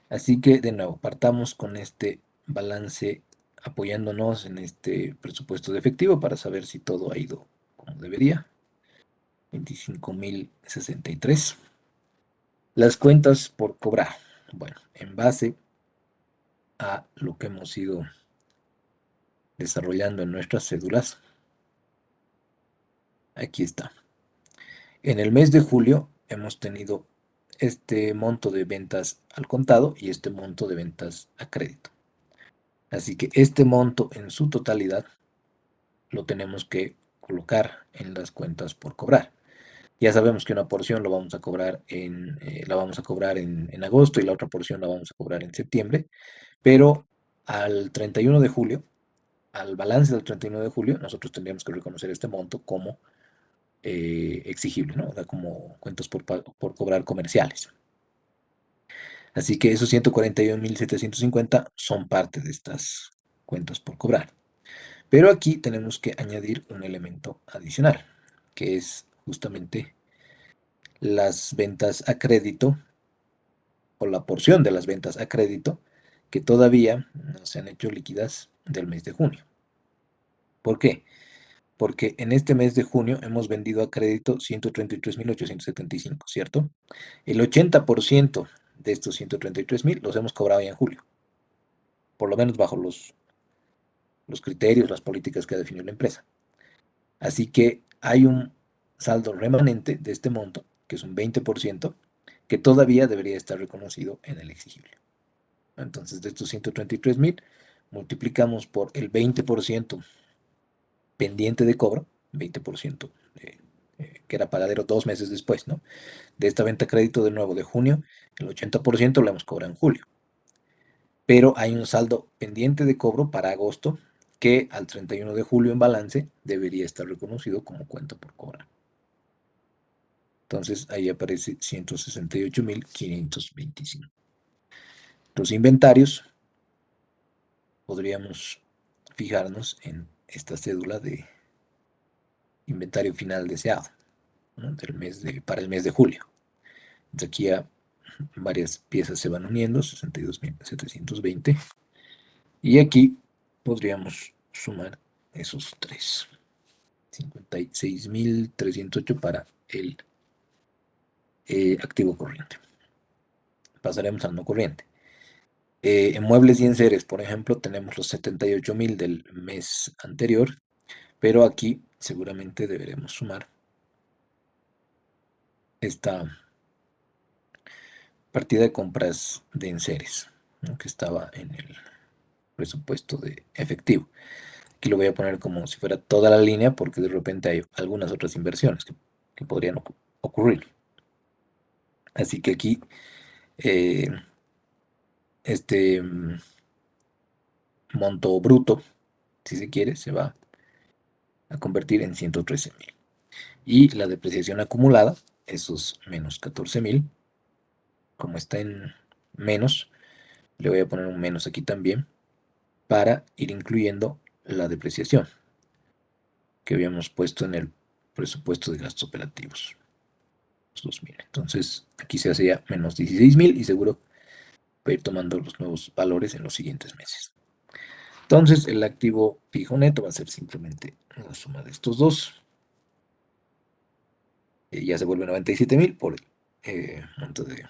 Así que, de nuevo, partamos con este balance apoyándonos en este presupuesto de efectivo para saber si todo ha ido como debería. 25.063. Las cuentas por cobrar. Bueno, en base a lo que hemos ido desarrollando en nuestras cédulas, aquí está. En el mes de julio hemos tenido este monto de ventas al contado y este monto de ventas a crédito. Así que este monto en su totalidad lo tenemos que colocar en las cuentas por cobrar. Ya sabemos que una porción lo vamos a cobrar la vamos a cobrar en agosto y la otra porción la vamos a cobrar en septiembre, pero al 31 de julio, al balance del 31 de julio, nosotros tendríamos que reconocer este monto como exigible, ¿no? O sea, como cuentas por cobrar comerciales. Así que esos 141.750 son parte de estas cuentas por cobrar. Pero aquí tenemos que añadir un elemento adicional, que es justamente las ventas a crédito o la porción de las ventas a crédito que todavía no se han hecho líquidas del mes de junio. ¿Por qué? Porque en este mes de junio hemos vendido a crédito 133.875, ¿cierto? El 80% de estos 133.000 los hemos cobrado ya en julio, por lo menos bajo los criterios, las políticas que ha definido la empresa. Así que hay un saldo remanente de este monto, que es un 20%, que todavía debería estar reconocido en el exigible. Entonces, de estos 133.000, multiplicamos por el 20% pendiente de cobro, 20% que era pagadero 2 meses después, ¿no? De esta venta a crédito de nuevo de junio, el 80% lo hemos cobrado en julio. Pero hay un saldo pendiente de cobro para agosto que al 31 de julio en balance debería estar reconocido como cuenta por cobrar. Entonces ahí aparece 168.525. Los inventarios, podríamos fijarnos en esta cédula de inventario final deseado, ¿no? Para el mes de julio. Entonces aquí ya varias piezas se van uniendo, 62.720. Y aquí podríamos sumar esos tres. 56.308 para el activo corriente. Pasaremos al no corriente. En muebles y enseres, por ejemplo, tenemos los 78.000 del mes anterior, pero aquí seguramente deberemos sumar esta partida de compras de enseres, ¿no? Que estaba en el presupuesto de efectivo. Aquí lo voy a poner como si fuera toda la línea porque de repente hay algunas otras inversiones que podrían ocurrir. Así que aquí eh, este monto bruto, si se quiere, se va a convertir en 113.000. Y la depreciación acumulada, esos menos 14.000, como está en menos, le voy a poner un menos aquí también para ir incluyendo la depreciación que habíamos puesto en el presupuesto de gastos operativos, 2.000. Entonces aquí se hace ya menos 16.000 y seguro va a ir tomando los nuevos valores en los siguientes meses. Entonces el activo fijo neto va a ser simplemente la suma de estos dos. Ya se vuelve 97.000 por el monto de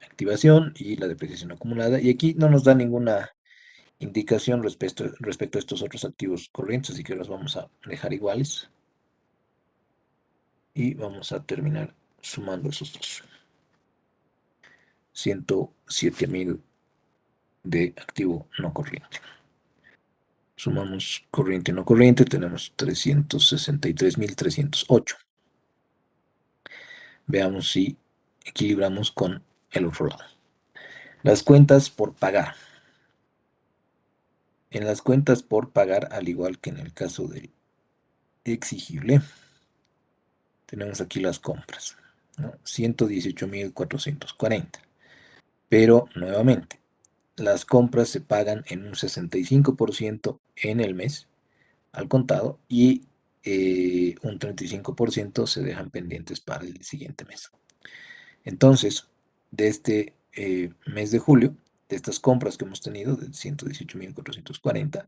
activación y la depreciación acumulada. Y aquí no nos da ninguna indicación respecto a estos otros activos corrientes, así que los vamos a dejar iguales. Y vamos a terminar sumando esos dos. 107.000 de activo no corriente. Sumamos corriente y no corriente, tenemos 363.308. Veamos si equilibramos con el otro lado. Las cuentas por pagar. En las cuentas por pagar, al igual que en el caso del exigible, tenemos aquí las compras, ¿no? 118.440. Pero nuevamente, las compras se pagan en un 65% en el mes al contado y un 35% se dejan pendientes para el siguiente mes. Entonces, de este mes de julio, de estas compras que hemos tenido de 118.440,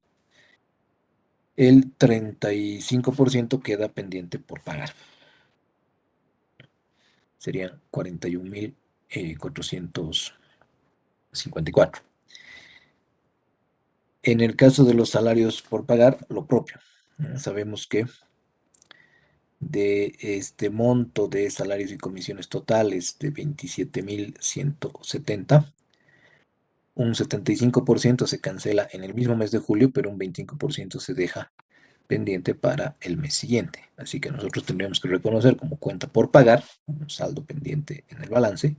el 35% queda pendiente por pagar. Serían 41.454. En el caso de los salarios por pagar, lo propio. Sabemos que de este monto de salarios y comisiones totales de 27.170, un 75% se cancela en el mismo mes de julio, pero un 25% se deja pendiente para el mes siguiente. Así que nosotros tendríamos que reconocer como cuenta por pagar, un saldo pendiente en el balance,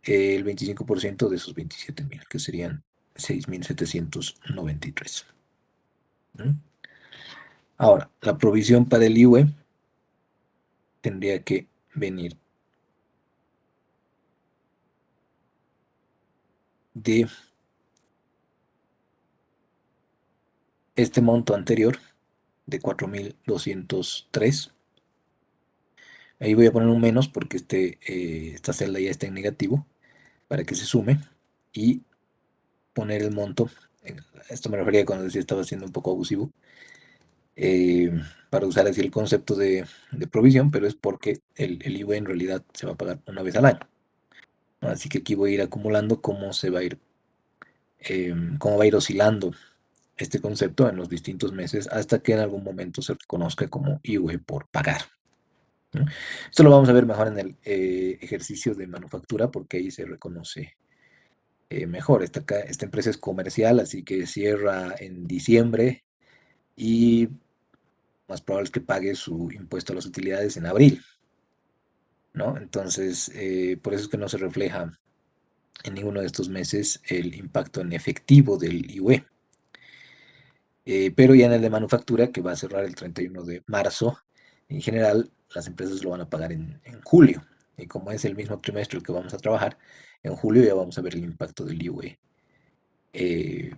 el 25% de esos 27.000, que serían 6.793. ¿Mm? Ahora, la provisión para el IUE tendría que venir de este monto anterior de 4.203. Ahí voy a poner un menos porque esta celda ya está en negativo para que se sume y poner el monto. Esto me refería cuando decía estaba siendo un poco abusivo, eh, para usar así el concepto de provisión, pero es porque el IVA en realidad se va a pagar una vez al año, ¿no? Así que aquí voy a ir acumulando cómo se va a ir, cómo va a ir oscilando este concepto en los distintos meses hasta que en algún momento se reconozca como IVA por pagar, ¿no? Esto lo vamos a ver mejor en el ejercicio de manufactura porque ahí se reconoce mejor. Esta empresa es comercial, así que cierra en diciembre y más probable es que pague su impuesto a las utilidades en abril, ¿no? Entonces, por eso es que no se refleja en ninguno de estos meses el impacto en efectivo del IUE. Pero ya en el de manufactura, que va a cerrar el 31 de marzo, en general las empresas lo van a pagar en julio. Y como es el mismo trimestre el que vamos a trabajar, en julio ya vamos a ver el impacto del IUE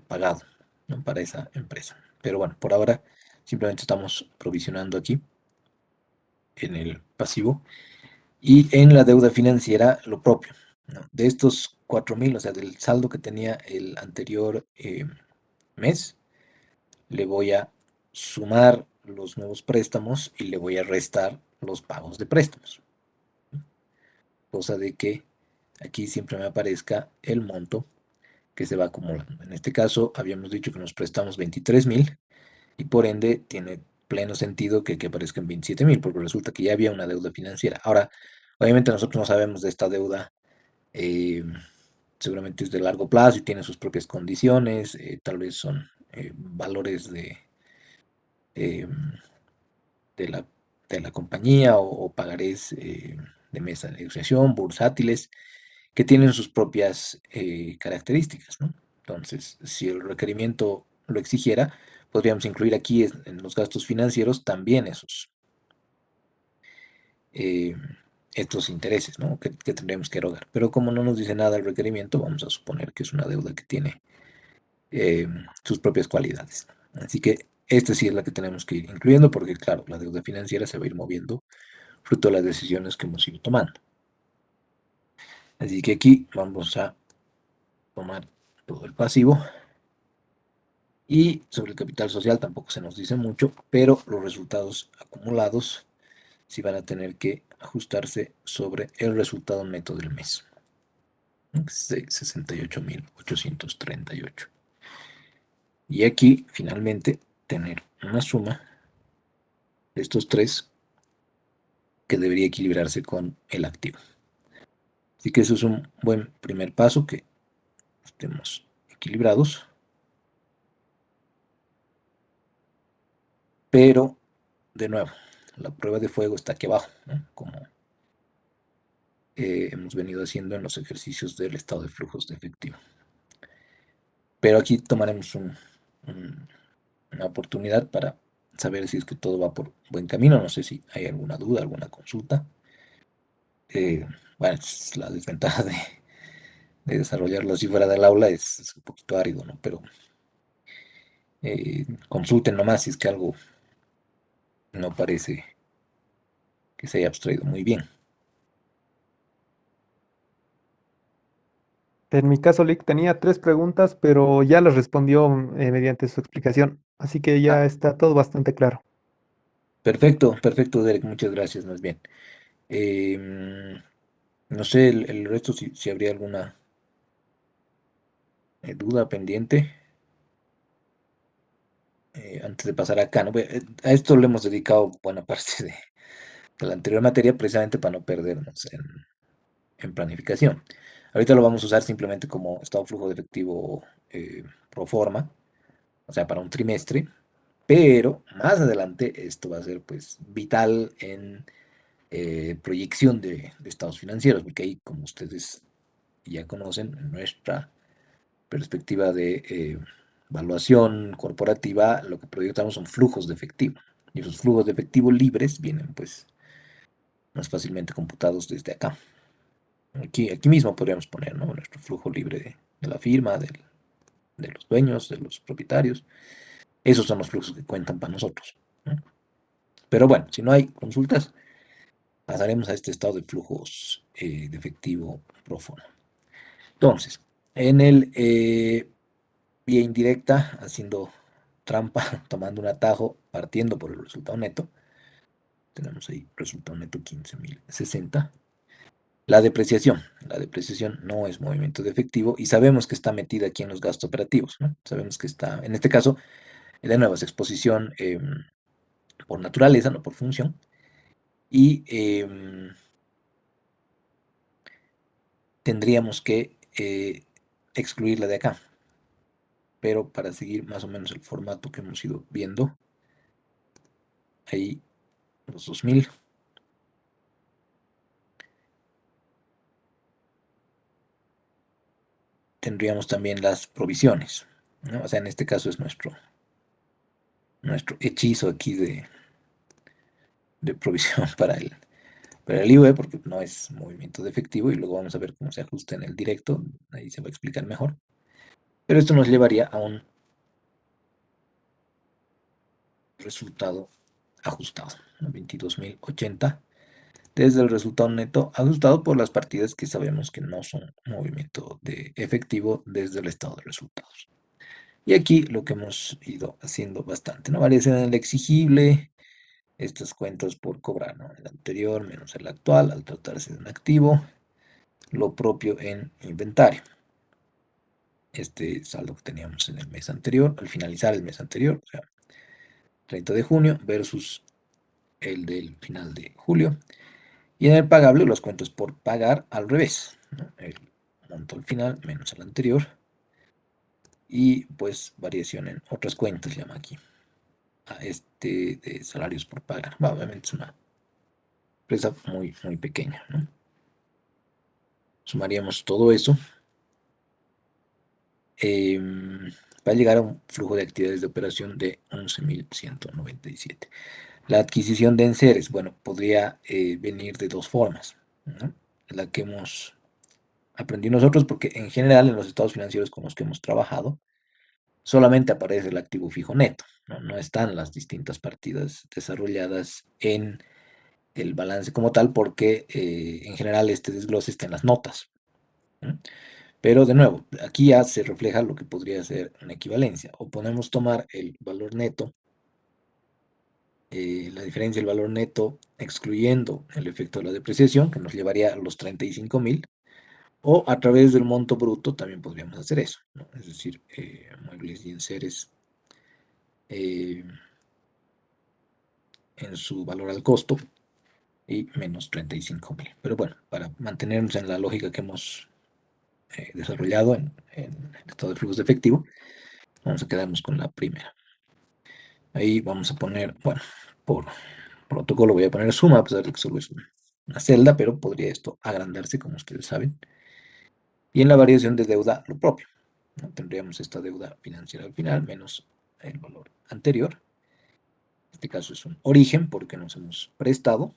pagado, ¿no? Para esa empresa. Pero bueno, por ahora simplemente estamos provisionando aquí en el pasivo y en la deuda financiera lo propio, ¿no? De estos 4.000, o sea, del saldo que tenía el anterior mes, le voy a sumar los nuevos préstamos y le voy a restar los pagos de préstamos, cosa de que aquí siempre me aparezca el monto que se va acumulando. En este caso, habíamos dicho que nos prestamos 23.000 y por ende tiene pleno sentido que aparezcan 27.000, porque resulta que ya había una deuda financiera. Ahora, obviamente nosotros no sabemos de esta deuda, eh, seguramente es de largo plazo y tiene sus propias condiciones, tal vez son valores eh, de la, de la compañía o pagarés de mesa de negociación, bursátiles, que tienen sus propias características, ¿no? Entonces, si el requerimiento lo exigiera, podríamos incluir aquí en los gastos financieros también eh, estos intereses, ¿no? Que tendríamos que erogar. Pero como no nos dice nada el requerimiento, vamos a suponer que es una deuda que tiene eh, sus propias cualidades. Así que esta sí es la que tenemos que ir incluyendo porque, claro, la deuda financiera se va a ir moviendo fruto de las decisiones que hemos ido tomando. Así que aquí vamos a tomar todo el pasivo. Y sobre el capital social tampoco se nos dice mucho, pero los resultados acumulados sí van a tener que ajustarse sobre el resultado neto del mes, ¿no? Que es de 68.838. Y aquí, finalmente, tener una suma de estos tres que debería equilibrarse con el activo. Así que eso es un buen primer paso, que estemos equilibrados, pero de nuevo, la prueba de fuego está aquí abajo, ¿no? Como hemos venido haciendo en los ejercicios del estado de flujos de efectivo. Pero aquí tomaremos una oportunidad para saber si es que todo va por buen camino. No sé si hay alguna duda, alguna consulta. Bueno, es la desventaja de desarrollarlo así fuera del aula, es un poquito árido, ¿no? Pero consulten nomás si es que algo no parece que se haya abstraído muy bien. En mi caso, Lick tenía tres preguntas, pero ya las respondió mediante su explicación, así que Ah, ya está todo bastante claro. perfecto, perfecto, Derek, muchas gracias, más bien. Em, no sé, el resto, si habría alguna duda pendiente antes antes de pasar acá, ¿no? A esto le hemos dedicado buena parte de la anterior materia precisamente para no perdernos en planificación. Ahorita lo vamos a usar simplemente como estado flujo de efectivo pro forma, o sea, para un trimestre, pero más adelante esto va a ser pues vital en proyección de estados financieros, porque ahí, como ustedes ya conocen, nuestra perspectiva de evaluación corporativa, lo que proyectamos son flujos de efectivo. Y esos flujos de efectivo libres vienen pues más fácilmente computados desde acá. Aquí mismo podríamos poner, ¿no? Nuestro flujo libre de la firma, de los dueños, de los propietarios. Esos son los flujos que cuentan para nosotros, ¿no? Pero bueno, si no hay consultas, pasaremos a este estado de flujos de efectivo profundo. Entonces, en el vía indirecta, haciendo trampa, tomando un atajo, partiendo por el resultado neto, tenemos ahí resultado neto 15.060. La depreciación no es movimiento de efectivo y sabemos que está metida aquí en los gastos operativos, ¿no? Sabemos que está, en este caso, de nuevo, es exposición por naturaleza, no por función, y tendríamos que excluirla de acá, pero para seguir más o menos el formato que hemos ido viendo, ahí los 2000, tendríamos también las provisiones, ¿no? O sea, en este caso es nuestro hechizo aquí de provisión para el IVA, porque no es movimiento de efectivo, y luego vamos a ver cómo se ajusta en el directo, ahí se va a explicar mejor. Pero esto nos llevaría a un resultado ajustado, ¿no? 22.080, desde el resultado neto ajustado por las partidas que sabemos que no son movimiento de efectivo desde el estado de resultados. Y aquí lo que hemos ido haciendo bastante, ¿no? Variación en el exigible, estas cuentas por cobrar, ¿no? El anterior menos el actual, al tratarse de un activo, lo propio en inventario. Este saldo que teníamos en el mes anterior, al finalizar el mes anterior, o sea, 30 de junio versus el del final de julio. Y en el pagable, los cuentos por pagar al revés, ¿no? El monto al final menos el anterior. Y pues variación en otras cuentas, llama aquí. A este de salarios por pagar. Obviamente es una empresa muy, muy pequeña, ¿no? Sumaríamos todo eso va a llegar a un flujo de actividades de operación de 11.197. La adquisición de enseres, bueno, podría venir de dos formas, ¿no? La que hemos aprendido nosotros, porque en general en los estados financieros con los que hemos trabajado, solamente aparece el activo fijo neto, ¿no? No están las distintas partidas desarrolladas en el balance como tal, porque en general este desglose está en las notas, ¿no? Pero de nuevo, aquí ya se refleja lo que podría ser una equivalencia. O podemos tomar el valor neto, la diferencia del valor neto excluyendo el efecto de la depreciación, que nos llevaría a los 35.000, o a través del monto bruto también podríamos hacer eso, ¿no? Es decir, muebles y enseres eh, en su valor al costo y menos 35.000. Pero bueno, para mantenernos en la lógica que hemos desarrollado en el estado de flujos de efectivo, vamos a quedarnos con la primera. Ahí vamos a poner, bueno, por protocolo voy a poner suma, a pesar de que solo es una celda, pero podría esto agrandarse, como ustedes saben. Y en la variación de deuda, lo propio, ¿no? Tendríamos esta deuda financiera al final, menos el valor anterior. En este caso es un origen, porque nos hemos prestado,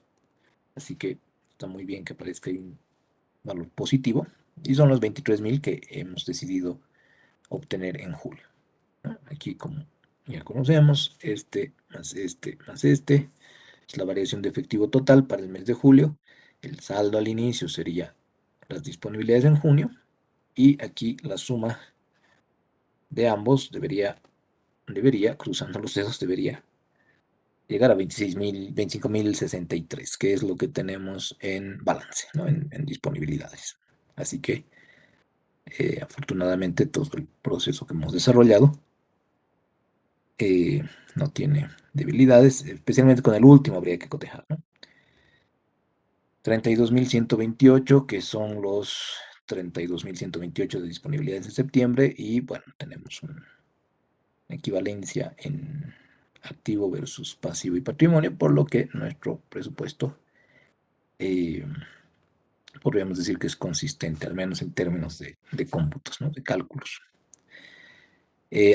así que está muy bien que aparezca ahí un valor positivo. Y son los 23.000 que hemos decidido obtener en julio, ¿no? Aquí, como ya conocemos, este más este es la variación de efectivo total para el mes de julio. El saldo al inicio sería las disponibilidades en junio. Y aquí la suma de ambos cruzando los dedos, debería llegar a 25.063, que es lo que tenemos en balance, ¿no? En disponibilidades. Así que, afortunadamente, todo el proceso que hemos desarrollado eh, no tiene debilidades, especialmente con el último habría que cotejar, ¿no? 32.128, que son los 32.128 de disponibilidades de septiembre, y bueno, tenemos una equivalencia en activo versus pasivo y patrimonio, por lo que nuestro presupuesto eh, podríamos decir que es consistente, al menos en términos de cómputos, ¿no? De cálculos.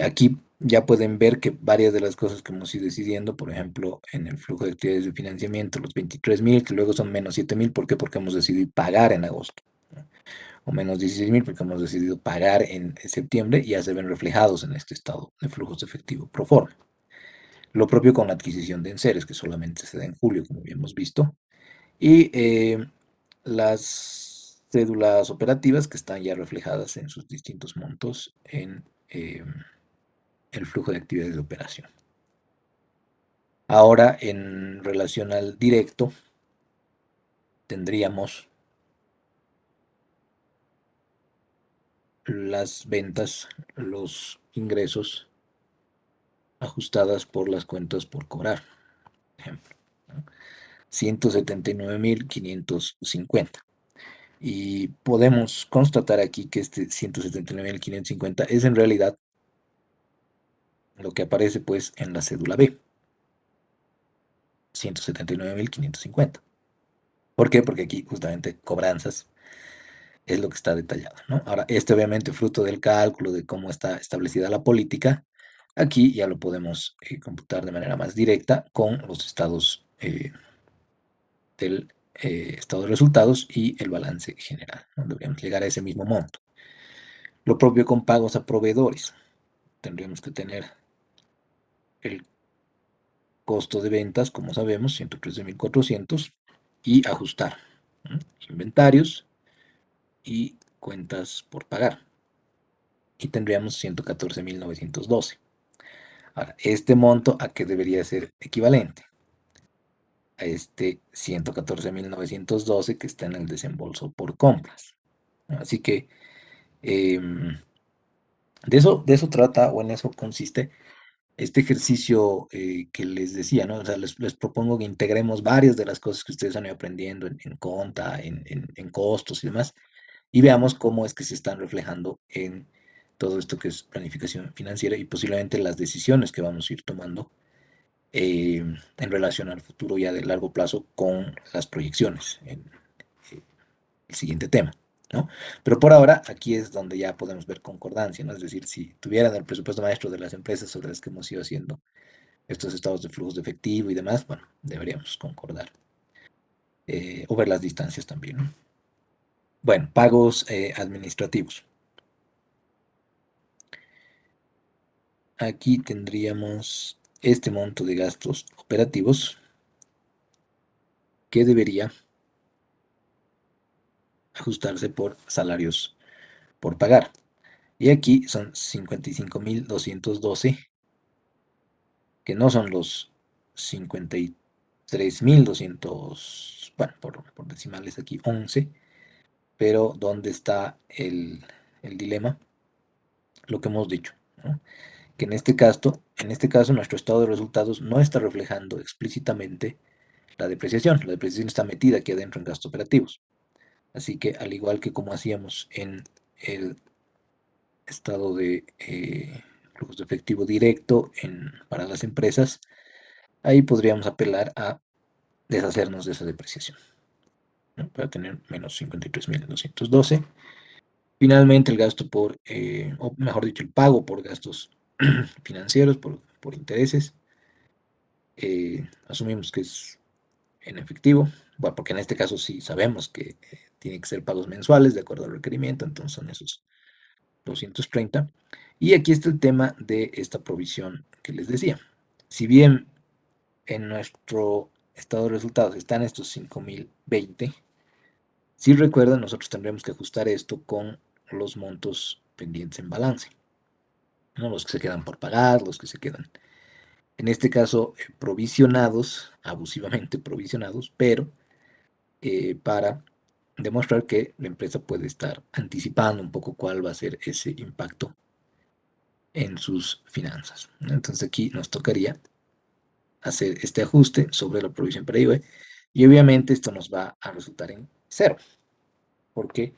Aquí ya pueden ver que varias de las cosas que hemos ido decidiendo, por ejemplo, en el flujo de actividades de financiamiento, los 23.000, que luego son menos 7.000, ¿por qué? Porque hemos decidido pagar en agosto, ¿no? O menos 16.000 porque hemos decidido pagar en septiembre y ya se ven reflejados en este estado de flujos de efectivo pro forma. Lo propio con la adquisición de enseres, que solamente se da en julio, como habíamos visto, y las cédulas operativas que están ya reflejadas en sus distintos montos en el flujo de actividades de operación. Ahora, en relación al directo, tendríamos las ventas, los ingresos ajustadas por las cuentas por cobrar, por ejemplo, ¿no? 179.550. Y podemos constatar aquí que este 179.550 es en realidad lo que aparece pues en la cédula B, 179.550. ¿Por qué? Porque aquí justamente cobranzas es lo que está detallado, ¿no? Ahora, este obviamente fruto del cálculo de cómo está establecida la política, aquí ya lo podemos computar de manera más directa con los estados del estado de resultados y el balance general, ¿no? Deberíamos llegar a ese mismo monto. Lo propio con pagos a proveedores. Tendríamos que tener el costo de ventas, como sabemos, 113.400 y ajustar, ¿no? Inventarios y cuentas por pagar. Y tendríamos 114.912. Ahora, este monto a qué debería ser equivalente a este 114.912 que está en el desembolso por compras, ¿no? Así que de eso trata o en eso consiste este ejercicio que les decía, ¿no? O sea, les propongo que integremos varias de las cosas que ustedes han ido aprendiendo en conta, en costos y demás, y veamos cómo es que se están reflejando en todo esto que es planificación financiera y posiblemente las decisiones que vamos a ir tomando en relación al futuro ya de largo plazo con las proyecciones en el siguiente tema, ¿no? Pero por ahora aquí es donde ya podemos ver concordancia, ¿no? Es decir, si tuvieran el presupuesto maestro de las empresas sobre las que hemos ido haciendo estos estados de flujos de efectivo y demás, bueno, deberíamos concordar o ver las distancias también, ¿no? Bueno, pagos administrativos. Aquí tendríamos este monto de gastos operativos que debería ajustarse por salarios por pagar. Y aquí son 55.212, que no son los 53.200, bueno, por decimales aquí 11, pero ¿dónde está el dilema? Lo que hemos dicho, ¿no? Que en este caso nuestro estado de resultados no está reflejando explícitamente la depreciación está metida aquí adentro en gastos operativos. Así que al igual que como hacíamos en el estado de flujos de efectivo directo para las empresas, ahí podríamos apelar a deshacernos de esa depreciación, ¿no? Para tener menos 53.212. Finalmente, el gasto o mejor dicho, el pago por gastos financieros, por intereses, asumimos que es en efectivo, bueno, porque en este caso sí sabemos que tiene que ser pagos mensuales de acuerdo al requerimiento, entonces son esos 230. Y aquí está el tema de esta provisión que les decía. Si bien en nuestro estado de resultados están estos 5.020, si recuerdan, nosotros tendremos que ajustar esto con los montos pendientes en balance, ¿no? Los que se quedan por pagar, los que se quedan, en este caso, provisionados, abusivamente provisionados, pero para demostrar que la empresa puede estar anticipando un poco cuál va a ser ese impacto en sus finanzas, ¿no? Entonces aquí nos tocaría hacer este ajuste sobre la provisión para IVA y obviamente esto nos va a resultar en cero, porque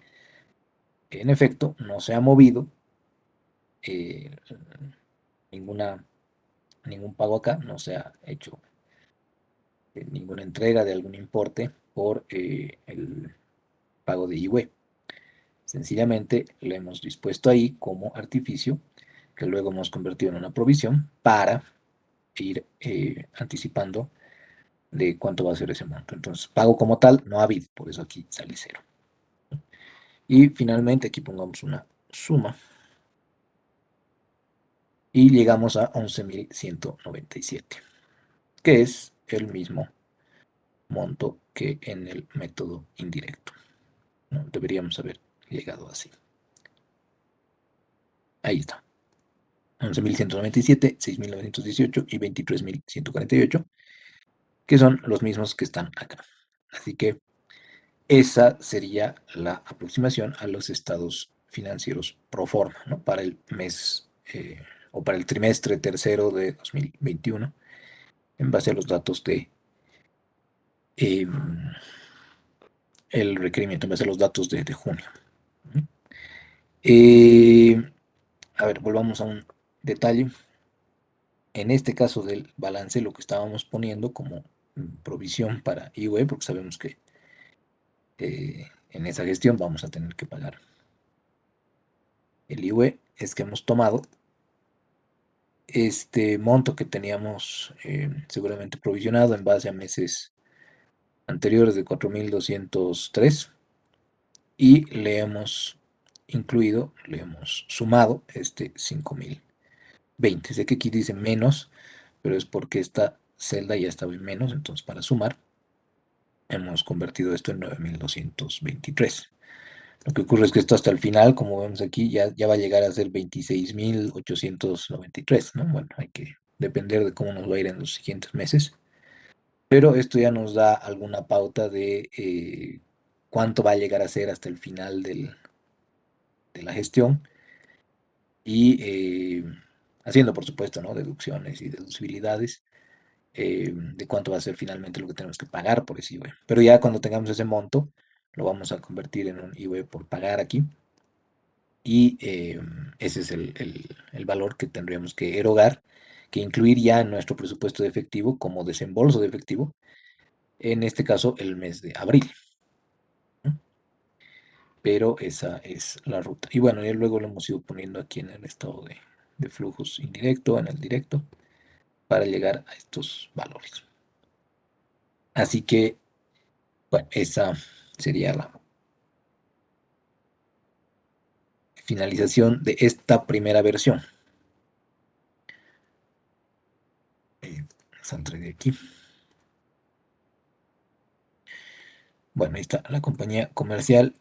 en efecto no se ha movido eh, ninguna, ningún pago acá, no se ha hecho ninguna entrega de algún importe por el pago de IVA. Sencillamente lo hemos dispuesto ahí como artificio que luego hemos convertido en una provisión para ir anticipando de cuánto va a ser ese monto. Entonces, pago como tal no ha habido, por eso aquí sale cero. Y finalmente aquí pongamos una suma y llegamos a 11.197, que es el mismo monto que en el método indirecto, ¿no? Deberíamos haber llegado así. Ahí está. 11.197, 6.918 y 23.148, que son los mismos que están acá. Así que esa sería la aproximación a los estados financieros pro forma, ¿no? Para el mes o para el trimestre tercero de 2021, en base a los datos de eh, el requerimiento, en base a los datos de junio. Eh, a ver, volvamos a un detalle. En este caso del balance, lo que estábamos poniendo como provisión para IVE, porque sabemos que en esa gestión vamos a tener que pagar el IVE, es que hemos tomado este monto que teníamos seguramente provisionado en base a meses anteriores de 4.203 y le hemos incluido, le hemos sumado este 5.020. Sé que aquí dice menos, pero es porque esta celda ya estaba en menos, entonces para sumar hemos convertido esto en 9.223. Lo que ocurre es que esto hasta el final, como vemos aquí, ya va a llegar a ser 26.893, ¿no? Bueno, hay que depender de cómo nos va a ir en los siguientes meses, pero esto ya nos da alguna pauta de cuánto va a llegar a ser hasta el final de la gestión y haciendo, por supuesto, ¿no? Deducciones y deducibilidades de cuánto va a ser finalmente lo que tenemos que pagar por ese IVA. Pero ya cuando tengamos ese monto, lo vamos a convertir en un IVA por pagar aquí y ese es el valor que tendríamos que erogar, que incluir ya en nuestro presupuesto de efectivo como desembolso de efectivo, en este caso el mes de abril, ¿no? Pero esa es la ruta. Y bueno, ya luego lo hemos ido poniendo aquí en el estado de flujos indirecto, en el directo, para llegar a estos valores. Así que, bueno, esa sería la finalización de esta primera versión. Saldré de aquí. Bueno, ahí está la compañía comercial.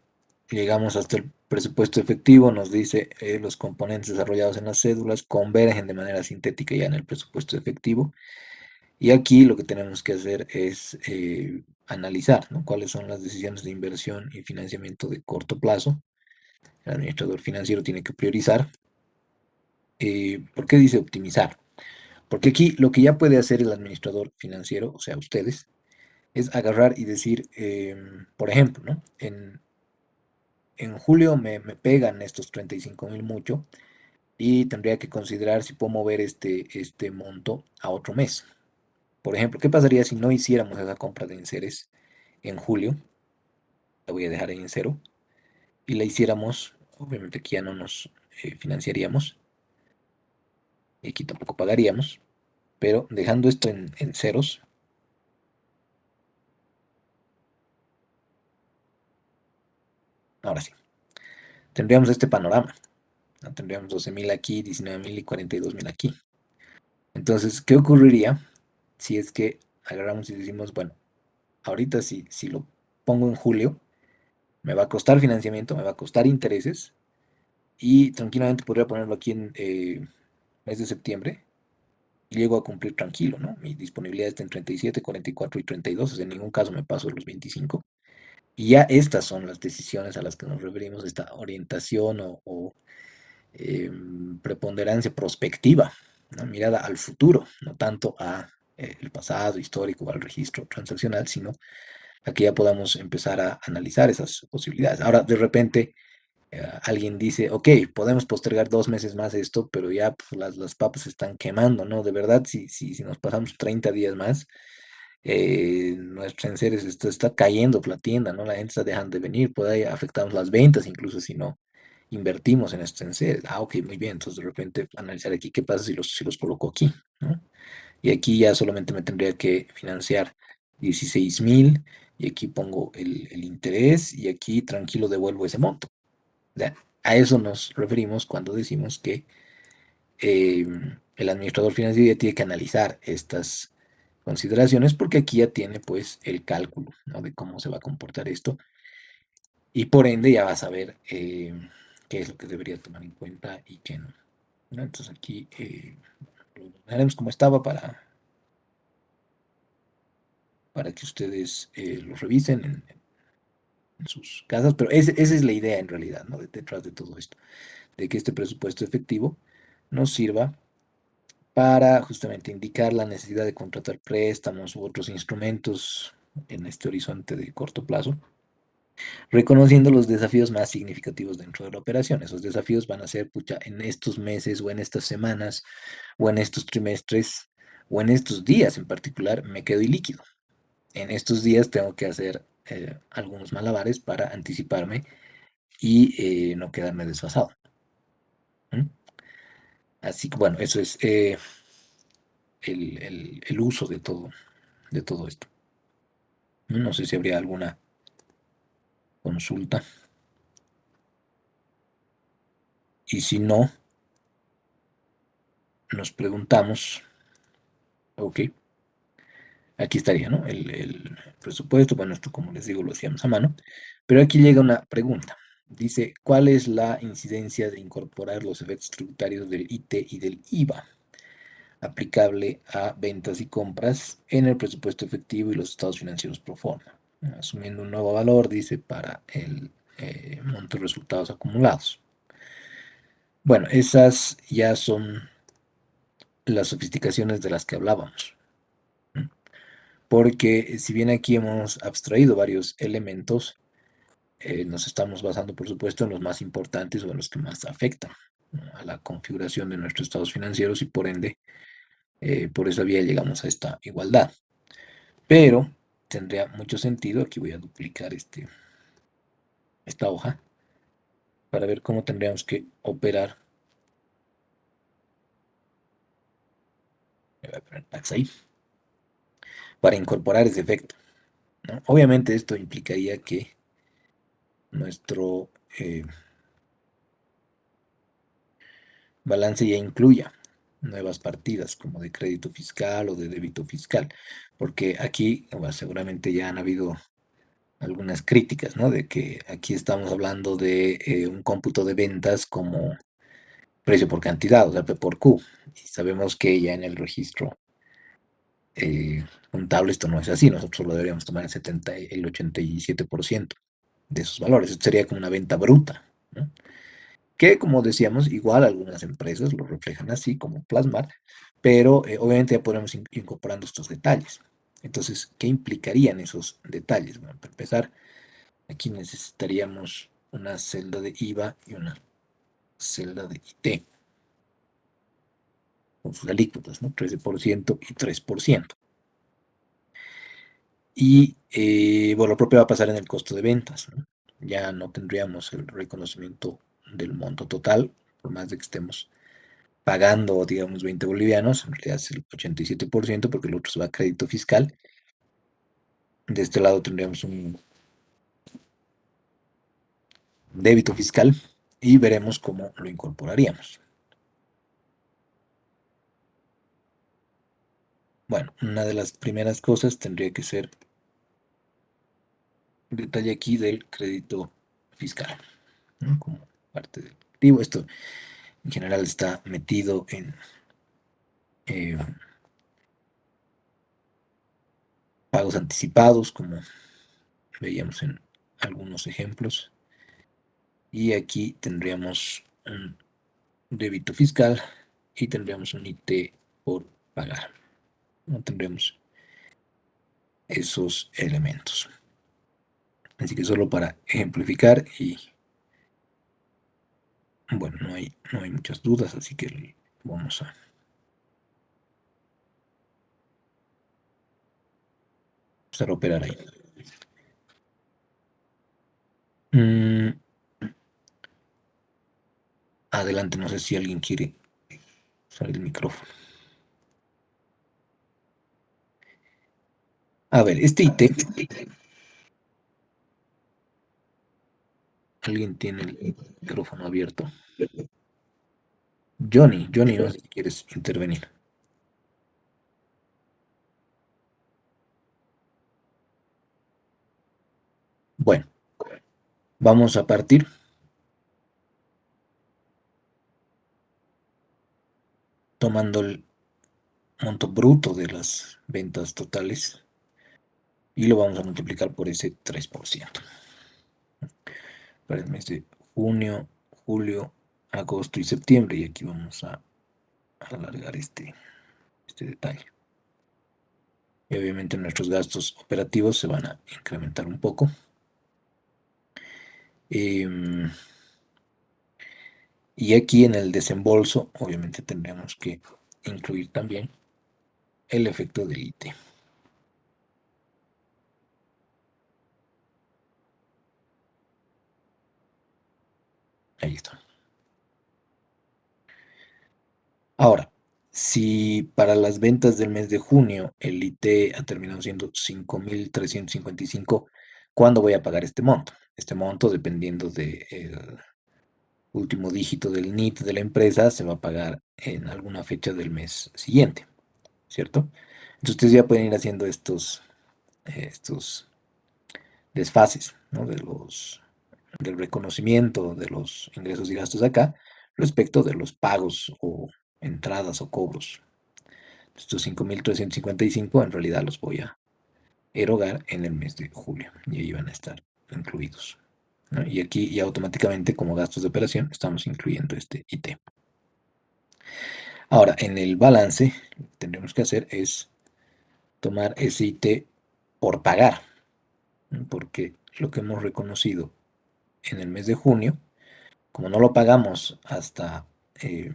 Llegamos hasta el presupuesto efectivo, nos dice los componentes desarrollados en las cédulas convergen de manera sintética ya en el presupuesto efectivo. Y aquí lo que tenemos que hacer es analizar, ¿no? Cuáles son las decisiones de inversión y financiamiento de corto plazo. El administrador financiero tiene que priorizar. ¿Por qué dice optimizar? Porque aquí lo que ya puede hacer el administrador financiero, o sea, ustedes, es agarrar y decir, por ejemplo, ¿no? En julio me pegan estos 35.000 mucho y tendría que considerar si puedo mover este monto a otro mes. Por ejemplo, ¿qué pasaría si no hiciéramos esa compra de enseres en julio? La voy a dejar ahí en cero. Y la hiciéramos, obviamente aquí ya no nos financiaríamos y aquí tampoco pagaríamos, pero dejando esto en ceros, ahora sí, tendríamos este panorama, ¿no? Tendríamos 12.000 aquí, 19.000 y 42.000 aquí. Entonces, ¿qué ocurriría si es que agarramos y decimos, bueno, ahorita si lo pongo en julio, me va a costar financiamiento, me va a costar intereses y tranquilamente podría ponerlo aquí en mes de septiembre y llego a cumplir tranquilo, ¿no? Mi disponibilidad está en 37, 44 y 32, o sea, en ningún caso me paso de los 25. Y ya estas son las decisiones a las que nos referimos, esta orientación o preponderancia prospectiva, ¿no? Mirada al futuro, no tanto a el pasado histórico o al registro transaccional, sino a que ya podamos empezar a analizar esas posibilidades. Ahora, de repente, alguien dice, ok, podemos postergar 2 meses más esto, pero ya pues, las papas se están quemando, ¿no? De verdad, si nos pasamos 30 días más, nuestros enseres está cayendo la tienda, ¿no? La gente está dejando de venir, puede afectarnos las ventas, incluso si no invertimos en estos enseres. Ah, ok, muy bien, entonces de repente analizar aquí qué pasa si los coloco aquí, ¿no? Y aquí ya solamente me tendría que financiar 16.000 y aquí pongo el interés y aquí tranquilo devuelvo ese monto. O sea, a eso nos referimos cuando decimos que eh, el administrador financiero ya tiene que analizar estas consideraciones porque aquí ya tiene pues el cálculo, ¿no? De cómo se va a comportar esto y por ende ya va a saber qué es lo que debería tomar en cuenta y qué no, ¿no? Entonces aquí lo haremos como estaba para que ustedes lo revisen en sus casas, pero esa es la idea en realidad, ¿no? Detrás de todo esto, de que este presupuesto efectivo nos sirva para justamente indicar la necesidad de contratar préstamos u otros instrumentos en este horizonte de corto plazo, reconociendo los desafíos más significativos dentro de la operación. Esos desafíos van a ser, pucha, en estos meses o en estas semanas o en estos trimestres o en estos días en particular, me quedo ilíquido. En estos días tengo que hacer algunos malabares para anticiparme y no quedarme desfasado. ¿Mm? Así que bueno, eso es el uso de todo esto. No sé si habría alguna consulta. Y si no, nos preguntamos, ok, aquí estaría, ¿no? El presupuesto, bueno, esto como les digo lo hacíamos a mano, pero aquí llega una pregunta. Dice, ¿cuál es la incidencia de incorporar los efectos tributarios del IT y del IVA aplicable a ventas y compras en el presupuesto efectivo y los estados financieros pro forma? Asumiendo un nuevo valor, dice, para el monto de resultados acumulados. Bueno, esas ya son las sofisticaciones de las que hablábamos. ¿M? Porque si bien aquí hemos abstraído varios elementos, nos estamos basando, por supuesto, en los más importantes o en los que más afectan, ¿no? A la configuración de nuestros estados financieros y por ende, por esa vía llegamos a esta igualdad. Pero tendría mucho sentido, aquí voy a duplicar esta hoja para ver cómo tendríamos que operar. Voy a poner tax ahí, para incorporar ese efecto, ¿no? Obviamente esto implicaría que nuestro balance ya incluya nuevas partidas como de crédito fiscal o de débito fiscal, porque aquí bueno, seguramente ya han habido algunas críticas, ¿no? De que aquí estamos hablando de un cómputo de ventas como precio por cantidad, o sea, P por Q, y sabemos que ya en el registro contable esto no es así, nosotros solo deberíamos tomar el 87% de esos valores, esto sería como una venta bruta, ¿no? Que como decíamos, igual algunas empresas lo reflejan así, como plasmar, pero obviamente ya podremos ir incorporando estos detalles. Entonces, ¿qué implicarían esos detalles? Bueno, para empezar, aquí necesitaríamos una celda de IVA y una celda de IT, con sus alícuotas, ¿no? 13% y 3%. Y bueno, lo propio va a pasar en el costo de ventas, ¿no? Ya no tendríamos el reconocimiento del monto total, por más de que estemos pagando, digamos, 20 bolivianos, en realidad es el 87% porque el otro se va a crédito fiscal. De este lado tendríamos un débito fiscal y veremos cómo lo incorporaríamos. Bueno, una de las primeras cosas tendría que ser el detalle aquí del crédito fiscal, ¿no? Como parte del activo. Esto en general está metido en eh, pagos anticipados, como veíamos en algunos ejemplos. Y aquí tendríamos un débito fiscal y tendríamos un IT por pagar. No tendremos esos elementos. Así que solo para ejemplificar y bueno, no hay muchas dudas, así que vamos a empezar a operar ahí. Mm, adelante, no sé si alguien quiere usar el micrófono. A ver, este IT, alguien tiene el micrófono abierto. Johnny, no sé si quieres intervenir. Bueno, vamos a partir tomando el monto bruto de las ventas totales y lo vamos a multiplicar por ese 3% para el mes de junio, julio, agosto y septiembre. Y aquí vamos a alargar este detalle. Y obviamente nuestros gastos operativos se van a incrementar un poco. Em, y aquí en el desembolso, obviamente tendremos que incluir también el efecto del IT. Ahí está. Ahora, si para las ventas del mes de junio el IT ha terminado siendo 5.355, ¿cuándo voy a pagar este monto? Este monto, dependiendo del último dígito del NIT de la empresa, se va a pagar en alguna fecha del mes siguiente, ¿cierto? Entonces ustedes ya pueden ir haciendo estos desfases, ¿no? Del reconocimiento de los ingresos y gastos acá respecto de los pagos o entradas o cobros. Estos 5.355 en realidad los voy a erogar en el mes de julio y ahí van a estar incluidos, ¿no? Y aquí ya automáticamente como gastos de operación estamos incluyendo este IT. Ahora, en el balance, lo que tendremos que hacer es tomar ese IT por pagar, ¿no? Porque lo que hemos reconocido en el mes de junio, como no lo pagamos eh,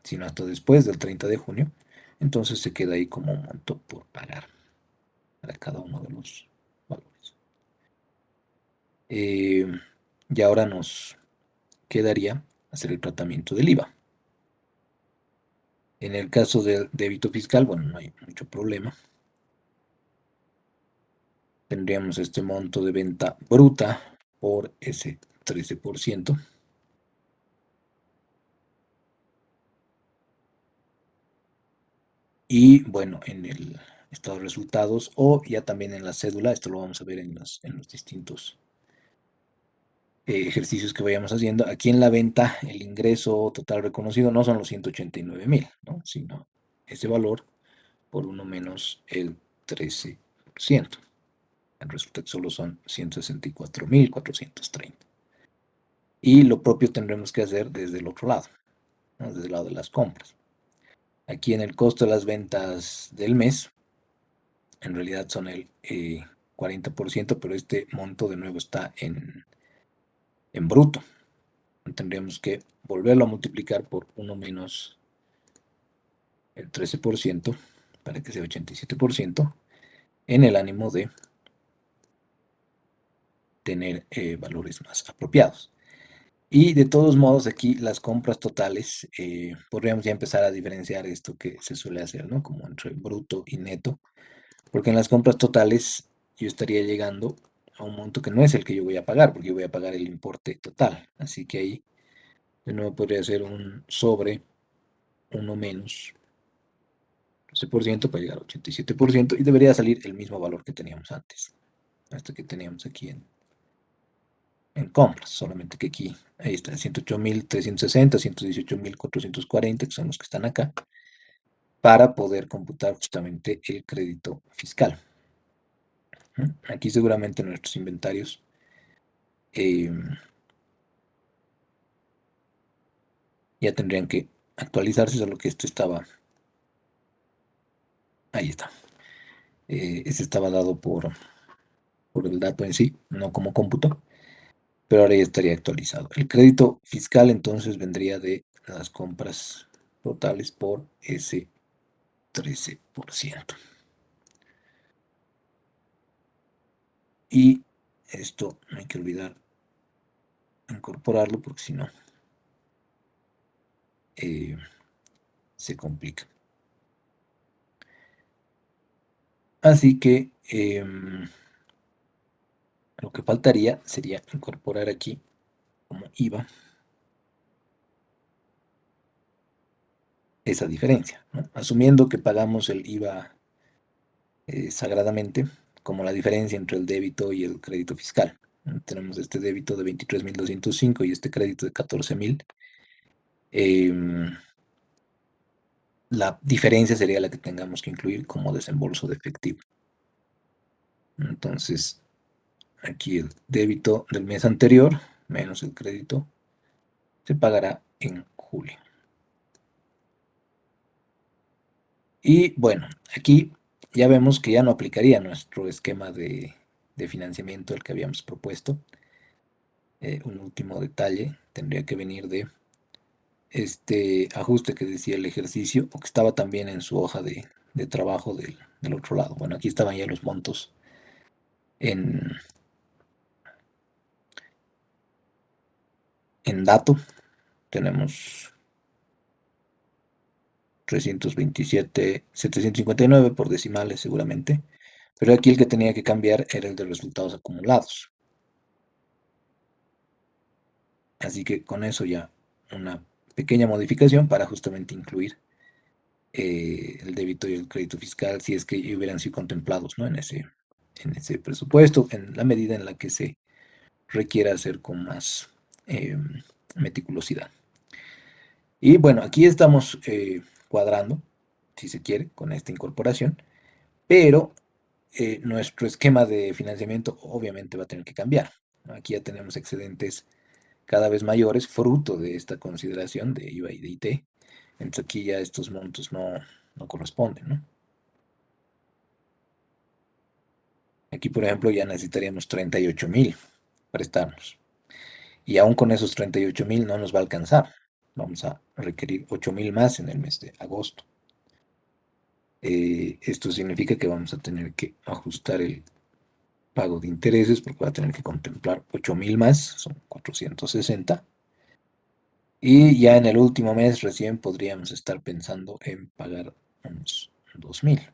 sino hasta después del 30 de junio, entonces se queda ahí como un monto por pagar para cada uno de los valores. Eh, y ahora nos quedaría hacer el tratamiento del IVA. En el caso del débito fiscal, bueno, no hay mucho problema. Tendríamos este monto de venta bruta por ese 13%. Y bueno, en el estado de resultados o ya también en la cédula, esto lo vamos a ver en los distintos ejercicios que vayamos haciendo. Aquí en la venta, el ingreso total reconocido no son los 189.000, ¿no? Sino ese valor por uno menos el 13%. Resulta que solo son 164.430. Y lo propio tendremos que hacer desde el otro lado, ¿no? Desde el lado de las compras. Aquí en el costo de las ventas del mes, en realidad son el 40%, pero este monto de nuevo está en bruto. Tendríamos que volverlo a multiplicar por uno menos el 13% para que sea 87% en el ánimo de tener valores más apropiados. Y de todos modos, aquí las compras totales, podríamos ya empezar a diferenciar esto que se suele hacer, ¿no? Como entre bruto y neto, porque en las compras totales yo estaría llegando a un monto que no es el que yo voy a pagar, porque yo voy a pagar el importe total. Así que ahí de nuevo podría ser un sobre uno menos 12% para llegar a 87% y debería salir el mismo valor que teníamos antes, hasta que teníamos aquí en compras, solamente que aquí, ahí está, 108.360, 118.440, que son los que están acá, para poder computar justamente el crédito fiscal. Aquí seguramente nuestros inventarios eh, ya tendrían que actualizarse, solo que esto estaba, ahí está. Ese estaba dado por el dato en sí, no como cómputo, pero ahora ya estaría actualizado. El crédito fiscal entonces vendría de las compras totales por ese 13%. Y esto no hay que olvidar incorporarlo porque si no eh, se complica. Así que lo que faltaría sería incorporar aquí como IVA esa diferencia, ¿no? Asumiendo que pagamos el IVA sagradamente como la diferencia entre el débito y el crédito fiscal. ¿No? Tenemos este débito de 23.205 y este crédito de 14.000. em, la diferencia sería la que tengamos que incluir como desembolso de efectivo. Entonces, aquí el débito del mes anterior menos el crédito se pagará en julio. Y bueno, aquí ya vemos que ya no aplicaría nuestro esquema de financiamiento el que habíamos propuesto. Un último detalle tendría que venir de este ajuste que decía el ejercicio, o que estaba también en su hoja de trabajo del otro lado. Bueno, aquí estaban ya los montos en, en dato. Tenemos 327, 759 por decimales seguramente. Pero aquí el que tenía que cambiar era el de resultados acumulados. Así que con eso ya una pequeña modificación para justamente incluir el débito y el crédito fiscal si es que hubieran sido contemplados, ¿no? En ese presupuesto, en la medida en la que se requiera hacer con más eh, meticulosidad. Y bueno, aquí estamos cuadrando, si se quiere, con esta incorporación, pero nuestro esquema de financiamiento obviamente va a tener que cambiar, ¿no? Aquí ya tenemos excedentes cada vez mayores, fruto de esta consideración de IVA y de IT. Entonces aquí ya estos montos no corresponden, ¿no? Aquí, por ejemplo, ya necesitaríamos 38.000 prestarnos. Y aún con esos 38.000 no nos va a alcanzar. Vamos a requerir 8.000 más en el mes de agosto. Esto significa que vamos a tener que ajustar el pago de intereses porque va a tener que contemplar 8.000 más, son 460. Y ya en el último mes recién podríamos estar pensando en pagar unos 2.000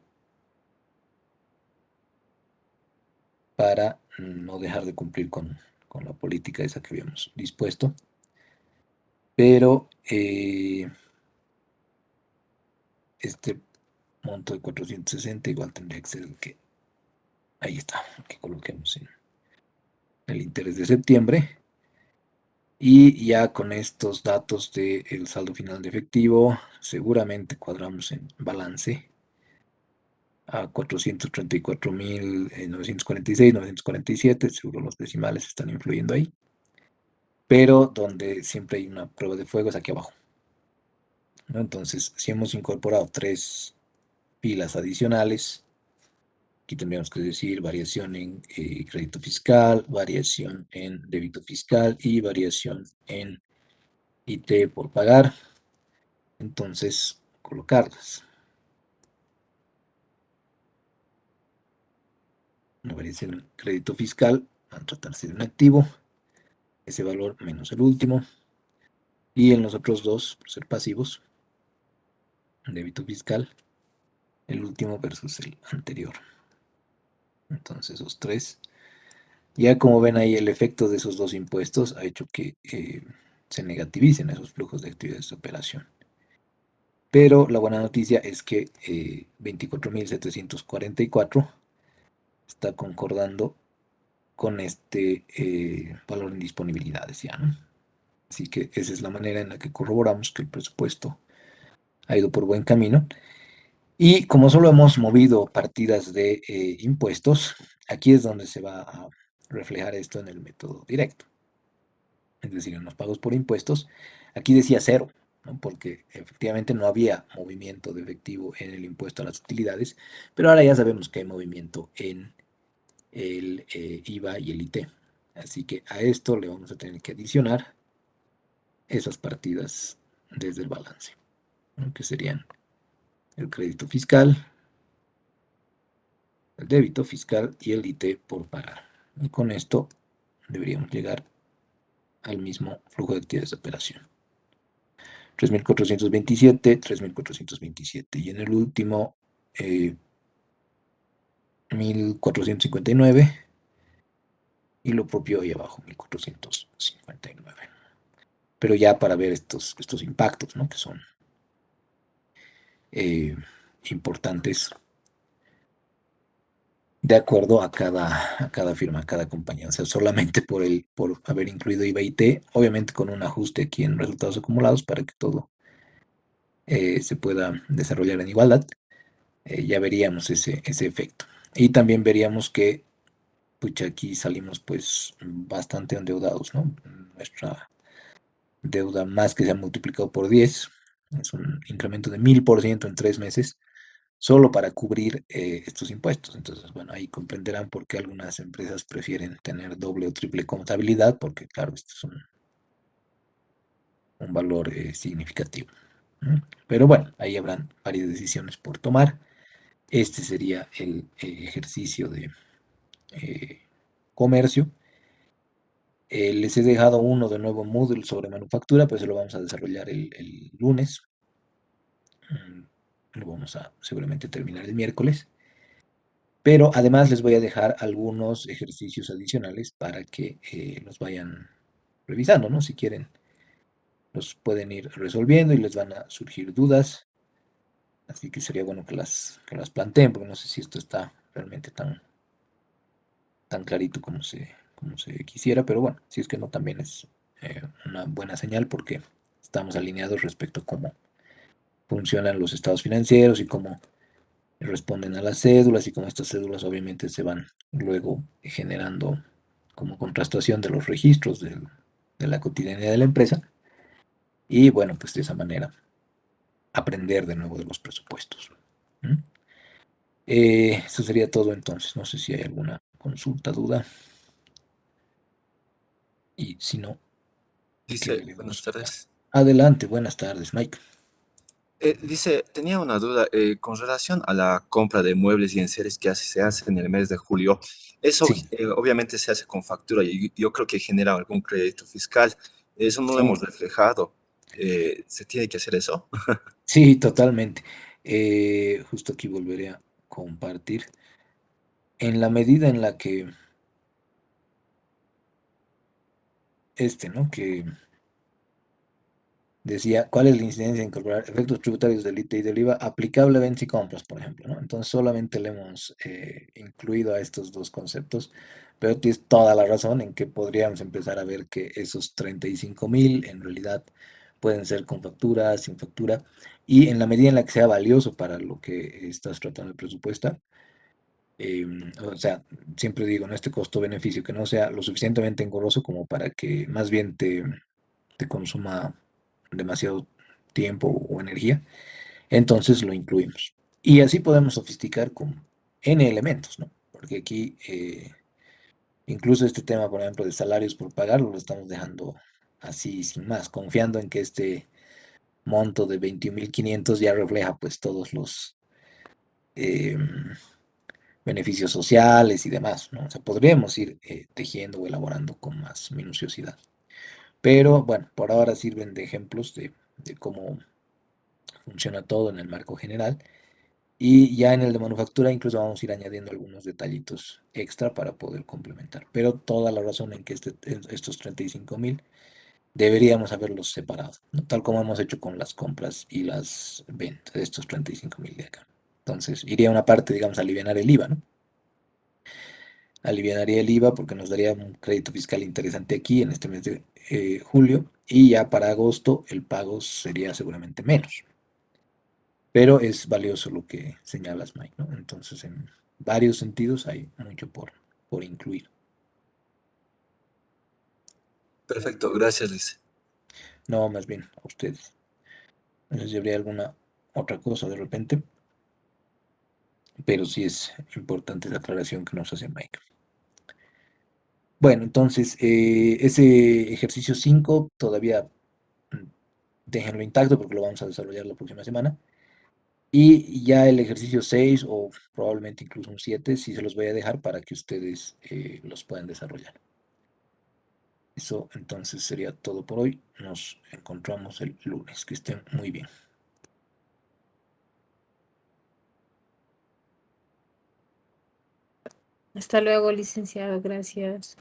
para no dejar de cumplir con la política esa que habíamos dispuesto. Pero este monto de 460 igual tendría que ser el que, ahí está, que coloquemos en el interés de septiembre. Y ya con estos datos del saldo final de efectivo, seguramente cuadramos en balance a 434.946, 947, seguro los decimales están influyendo ahí, pero donde siempre hay una prueba de fuego es aquí abajo, ¿no? Entonces, si hemos incorporado tres pilas adicionales, aquí tendríamos que decir variación en crédito fiscal, variación en débito fiscal y variación en IT por pagar. Entonces, colocarlas. Una variación en crédito fiscal va a tratarse de un activo, ese valor menos el último. Y en los otros dos, por ser pasivos, débito fiscal, el último versus el anterior. Entonces, esos tres. Ya como ven ahí, el efecto de esos dos impuestos ha hecho que se negativicen esos flujos de actividades de operación. Pero la buena noticia es que 24.744 está concordando con este valor en disponibilidades ya, ¿no? Así que esa es la manera en la que corroboramos que el presupuesto ha ido por buen camino. Y como solo hemos movido partidas de impuestos, aquí es donde se va a reflejar esto en el método directo. Es decir, en los pagos por impuestos, aquí decía cero, ¿no? Porque efectivamente no había movimiento de efectivo en el impuesto a las utilidades, pero ahora ya sabemos que hay movimiento en el IVA y el IT. Así que a esto le vamos a tener que adicionar esas partidas desde el balance, ¿no? Que serían el crédito fiscal, el débito fiscal y el IT por pagar. Y con esto deberíamos llegar al mismo flujo de actividades de operación. 3.427, 3.427. Y en el último, 1.459. Y lo propio ahí abajo, 1.459. Pero ya para ver estos impactos, ¿no? Que son eh, importantes de acuerdo a cada firma, a cada compañía. O sea, solamente por haber incluido IVA y T, obviamente con un ajuste aquí en resultados acumulados para que todo se pueda desarrollar en igualdad, ya veríamos ese efecto. Y también veríamos que, pucha, aquí salimos pues bastante endeudados, ¿no? Nuestra deuda más que se ha multiplicado por 10, es un incremento de 1000% en 3 meses, solo para cubrir estos impuestos. Entonces, bueno, ahí comprenderán por qué algunas empresas prefieren tener doble o triple contabilidad, porque claro, esto es un valor significativo. ¿No? Pero bueno, ahí habrán varias decisiones por tomar. Este sería el ejercicio de eh, comercio. Les he dejado uno de nuevo Moodle sobre manufactura, pues lo vamos a desarrollar el lunes. Mm, Lo vamos a seguramente terminar el miércoles. Pero además les voy a dejar algunos ejercicios adicionales para que los vayan revisando, ¿no? Si quieren, los pueden ir resolviendo y les van a surgir dudas. Así que sería bueno que las planteen, porque no sé si esto está realmente tan clarito como se quisiera, pero bueno, si es que no, también es una buena señal porque estamos alineados respecto a cómo funcionan los estados financieros y cómo responden a las cédulas y cómo estas cédulas obviamente se van luego generando como contrastación de los registros de la cotidianidad de la empresa y bueno, pues de esa manera aprender de nuevo de los presupuestos. ¿Mm? Eso sería todo entonces. No sé si hay alguna consulta, duda y si no, ¿qué Dice, buenas debemos dar? tardes. Adelante, buenas tardes, Mike. Dice, tenía una duda con relación a la compra de muebles y enseres que se hace en el mes de julio. Eso Sí, obviamente se hace con factura y yo creo que genera algún crédito fiscal. Eso no lo hemos sí, reflejado. ¿Se tiene que hacer eso? sí, totalmente. Justo aquí volveré a compartir. En la medida en la que ¿no? Que decía, ¿cuál es la incidencia de incorporar efectos tributarios del ITE y del IVA aplicable a bienes y compras, por ejemplo, ¿no? Entonces solamente le hemos incluido a estos dos conceptos, pero tienes toda la razón en que podríamos empezar a ver que esos 35.000 en realidad pueden ser con factura, sin factura, y en la medida en la que sea valioso para lo que estás tratando de presupuestar, o sea, siempre digo, ¿no? Este costo-beneficio que no sea lo suficientemente engorroso como para que más bien te consuma demasiado tiempo o energía, entonces lo incluimos. Y así podemos sofisticar con N elementos, ¿no? Porque aquí incluso este tema, por ejemplo, de salarios por pagar, lo estamos dejando así sin más, confiando en que este monto de 21.500 ya refleja pues todos los beneficios sociales y demás, ¿no? O sea, podríamos ir tejiendo o elaborando con más minuciosidad. Pero bueno, por ahora sirven de ejemplos de cómo funciona todo en el marco general. Y ya en el de manufactura incluso vamos a ir añadiendo algunos detallitos extra para poder complementar. Pero toda la razón en que estos 35.000 deberíamos haberlos separado, ¿no? Tal como hemos hecho con las compras y las ventas de estos 35.000 de acá. Entonces, iría una parte, digamos, a aliviar el IVA, ¿no? Alivianaría el IVA porque nos daría un crédito fiscal interesante aquí en este mes de julio y ya para agosto el pago sería seguramente menos. Pero es valioso lo que señalas, Mike, ¿no? Entonces, en varios sentidos hay mucho por incluir. Perfecto, gracias, Luis. No, más bien a ustedes. No sé si habría alguna otra cosa de repente, pero sí es importante la aclaración que nos hace Mike. Bueno, entonces, ese ejercicio 5 todavía mm, déjenlo intacto porque lo vamos a desarrollar la próxima semana. Y ya el ejercicio 6 o probablemente incluso un 7 sí se los voy a dejar para que ustedes los puedan desarrollar. Eso entonces sería todo por hoy. Nos encontramos el lunes. Que estén muy bien. Hasta luego, licenciado. Gracias.